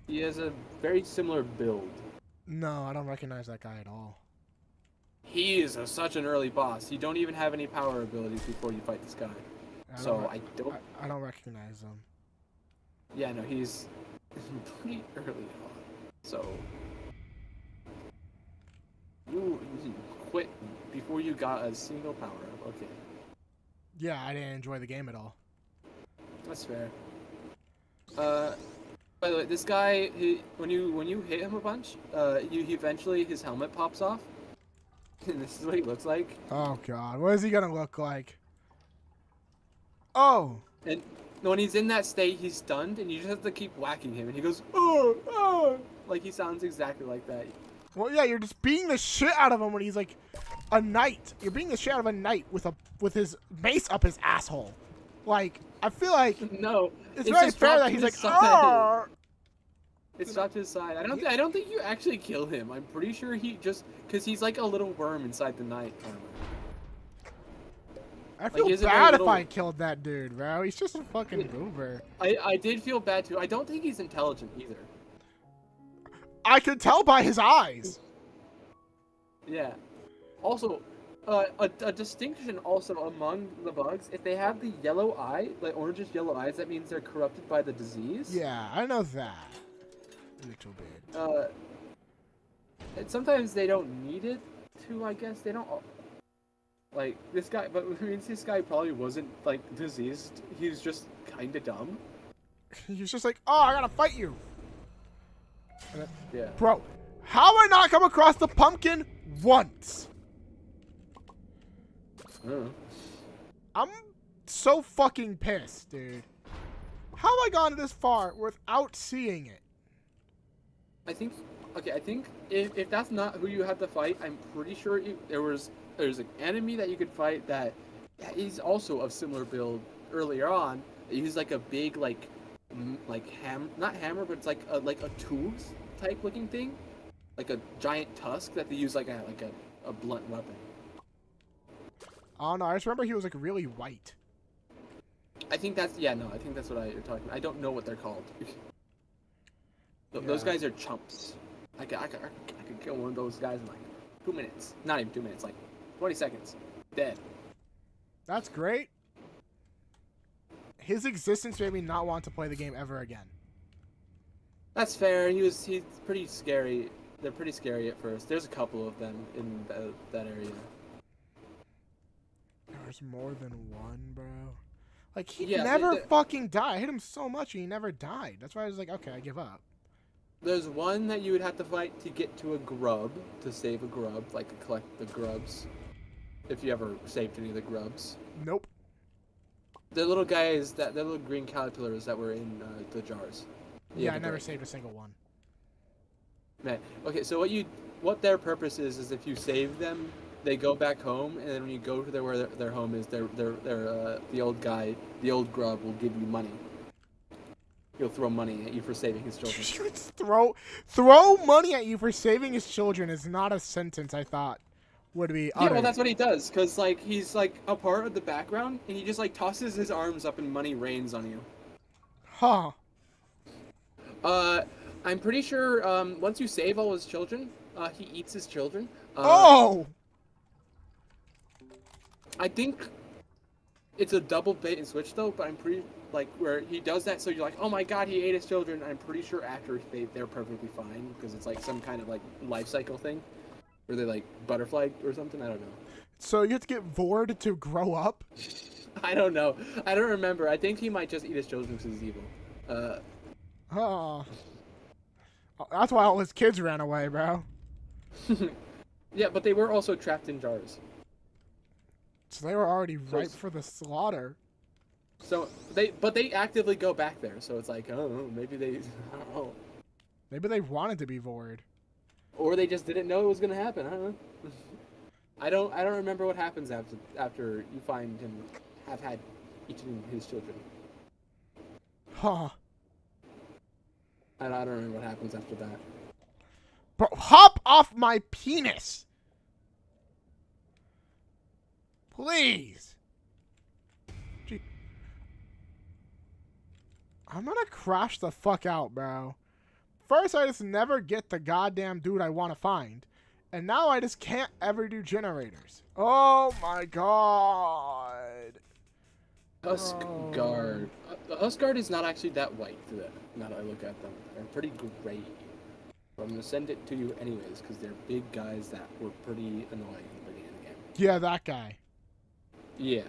He has a very similar build. No, I don't recognize that guy at all. He is such an early boss. You don't even have any power abilities before you fight this guy. I don't recognize him. Yeah, no, he's pretty early on. So you quit before you got a single power up. Okay. Yeah, I didn't enjoy the game at all. That's fair. By the way, this guy, when you hit him a bunch, he eventually his helmet pops off, and this is what he looks like. Oh god, what is he gonna look like? Oh. And when he's in that state, he's stunned, and you just have to keep whacking him, and he goes, oh, oh, like he sounds exactly like that. Well, yeah, you're just beating the shit out of him when he's like a knight. You're beating the shit out of a knight with his mace up his asshole. Like, I feel like no, it's very fair that he's like, oh. It's dropped to his side. I don't think you actually kill him. I'm pretty sure he just because he's like a little worm inside the knight armor. I feel bad if I killed that dude, bro. He's just a fucking goober. I did feel bad too. I don't think he's intelligent either. I could tell by his eyes. Yeah. Also, a distinction also among the bugs, if they have the yellow eye, like orangish yellow eyes, that means they're corrupted by the disease. Yeah, I know that. A little bit. And sometimes they don't need it to, I guess. They don't... Like, this guy... But it means this guy probably wasn't, like, diseased. He was just kinda dumb. He was just like, oh, I gotta fight you. Yeah. Bro, how have I not come across the pumpkin once? I'm so fucking pissed, dude. How have I gone this far without seeing it? I think if that's not who you have to fight, I'm pretty sure there's an enemy that you could fight that is also of similar build earlier on. He's like a big not hammer, but it's like a tooth type looking thing, like a giant tusk that they use like a blunt weapon. Oh no, I just remember he was like really white. I think that's what you're talking about. I don't know what they're called. Those guys are chumps. I could kill one of those guys in like 2 minutes. Not even 2 minutes, like 20 seconds. Dead. That's great. His existence made me not want to play the game ever again. That's fair. He's pretty scary. They're pretty scary at first. There's a couple of them in that area. There's more than one, bro. Like, he never fucking died. I hit him so much and he never died. That's why I was like, okay, I give up. There's one that you would have to fight to get to a grub, to save a grub, like to collect the grubs. If you ever saved any of the grubs. Nope. The little guys, the little green caterpillars that were in the jars. Yeah, I never saved a single one. Man, okay, so what their purpose is if you save them, they go back home, and then when you go to where their home is, the old guy, the old grub will give you money. He'll throw money at you for saving his children. throw money at you for saving his children is not a sentence I thought would be uttered. Yeah, well, that's what he does, because like he's like a part of the background, and he just like tosses his arms up and money rains on you. Huh. I'm pretty sure once you save all his children, he eats his children. Oh! I think it's a double bait and switch though, but I'm pretty like where he does that, so you're like, oh my god, he ate his children. I'm pretty sure after they're perfectly fine because it's like some kind of like life cycle thing, where they like butterfly or something. I don't know. So you have to get Vord to grow up? I don't know. I don't remember. I think he might just eat his children because he's evil. Oh. That's why all his kids ran away, bro. Yeah, but they were also trapped in jars. So they were already ripe for the slaughter. So they actively go back there. So it's like, oh, maybe I don't know. Maybe they wanted to be Vord. Or they just didn't know it was gonna happen. I don't know. I don't remember what happens after you find him have had eaten his children. Huh. I don't remember what happens after that. Bro, hop off my penis! Please! I'm gonna crash the fuck out, bro. First, I just never get the goddamn dude I want to find. And now I just can't ever do generators. Oh my god. Husk Guard. The Husk Guard is not actually that white, now that I look at them. They're pretty gray. But I'm going to send it to you anyways, because they're big guys that were pretty annoying in the beginning of the game. Yeah, that guy. Yeah.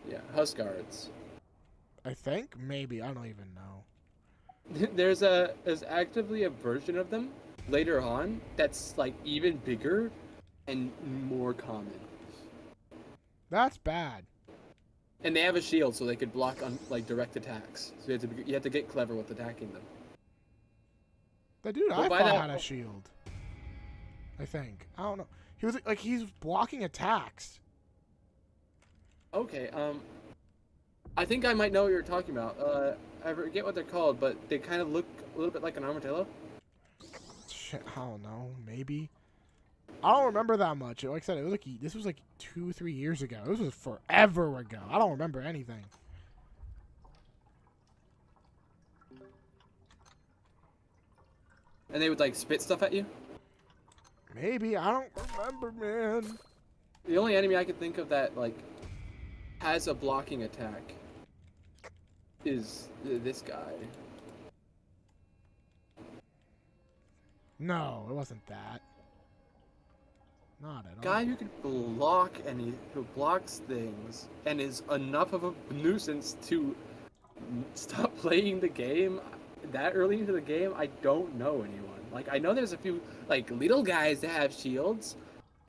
Yeah, Husk Guards. I think? Maybe. I don't even know. There's actively a version of them later on that's like even bigger and more common. That's bad. And they have a shield, so they could block on like direct attacks. So you have to get clever with attacking them. The dude I thought had a shield. I think. I don't know. He was like he's blocking attacks. Okay. I think I might know what you're talking about. I forget what they're called, but they kind of look a little bit like an armadillo. Shit, I don't know. Maybe. I don't remember that much. Like I said, it was like this was like 2-3 years ago. This was forever ago. I don't remember anything. And they would like spit stuff at you? Maybe. I don't remember, man. The only enemy I could think of that like has a blocking attack is this guy. No, it wasn't that. Not at all. Guy who could block and who blocks things and is enough of a nuisance to stop playing the game that early into the game. I don't know anyone. Like I know there's a few like little guys that have shields,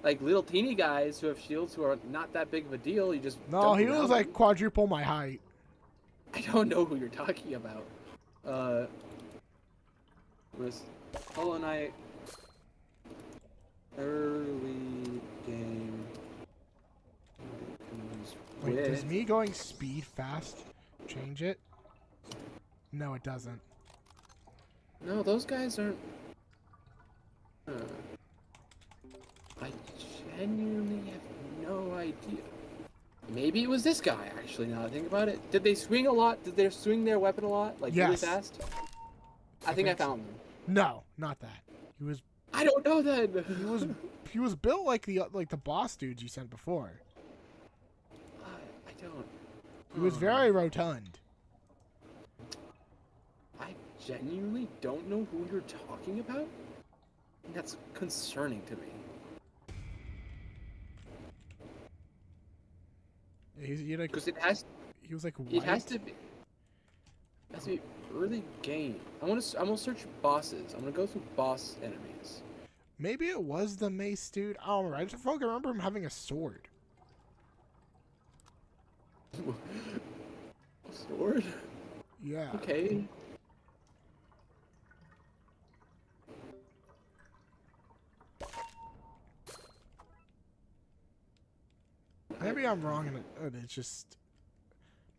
like little teeny guys who have shields who are not that big of a deal. You just no, he was like quadruple my height. I don't know who you're talking about. Was Hollow Knight early game? Wait, does me going speed fast change it? No, it doesn't. No, those guys aren't. I genuinely have no idea. Maybe it was this guy, actually, now that I think about it. Did they swing a lot? Did they swing their weapon a lot? Like, really fast? I think I found them. No, not that. He was... I don't know then! He was built like the boss dudes you sent before. I don't... He was very rotund. I genuinely don't know who you're talking about? And that's concerning to me. Because it has. He was like white. It has to be. It has to be early game. I'm gonna search bosses. I'm gonna go through boss enemies. Maybe it was the mace dude. I don't remember. I just remember him having a sword. A sword? Yeah. Okay. Maybe I'm wrong and it's just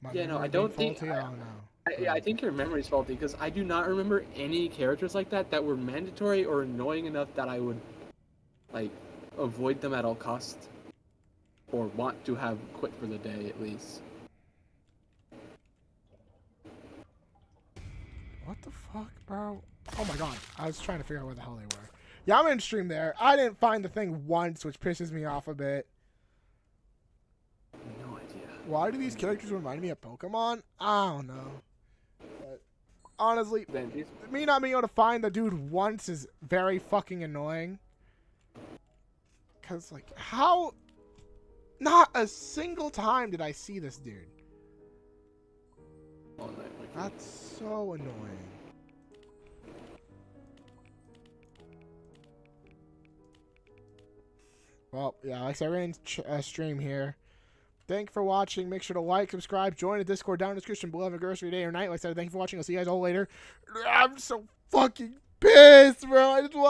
my I don't think faulty. I don't know. I think your memory's faulty because I do not remember any characters like that were mandatory or annoying enough that I would like avoid them at all costs or want to have quit for the day at least. What the fuck, bro? Oh my god, I was trying to figure out where the hell they were. Yeah, I'm in stream there. I didn't find the thing once, which pisses me off a bit. No idea. Why do these characters remind me of Pokemon? I don't know. But honestly, me not being able to find the dude once is very fucking annoying. Cause like, how? Not a single time did I see this dude. That's so annoying. Well, yeah, like I said, we're in stream here. Thank you for watching. Make sure to like, subscribe, join the Discord down in the description below. Have a grocery day or night. Like I said, thank you for watching. I'll see you guys all later. I'm so fucking pissed, bro. I just want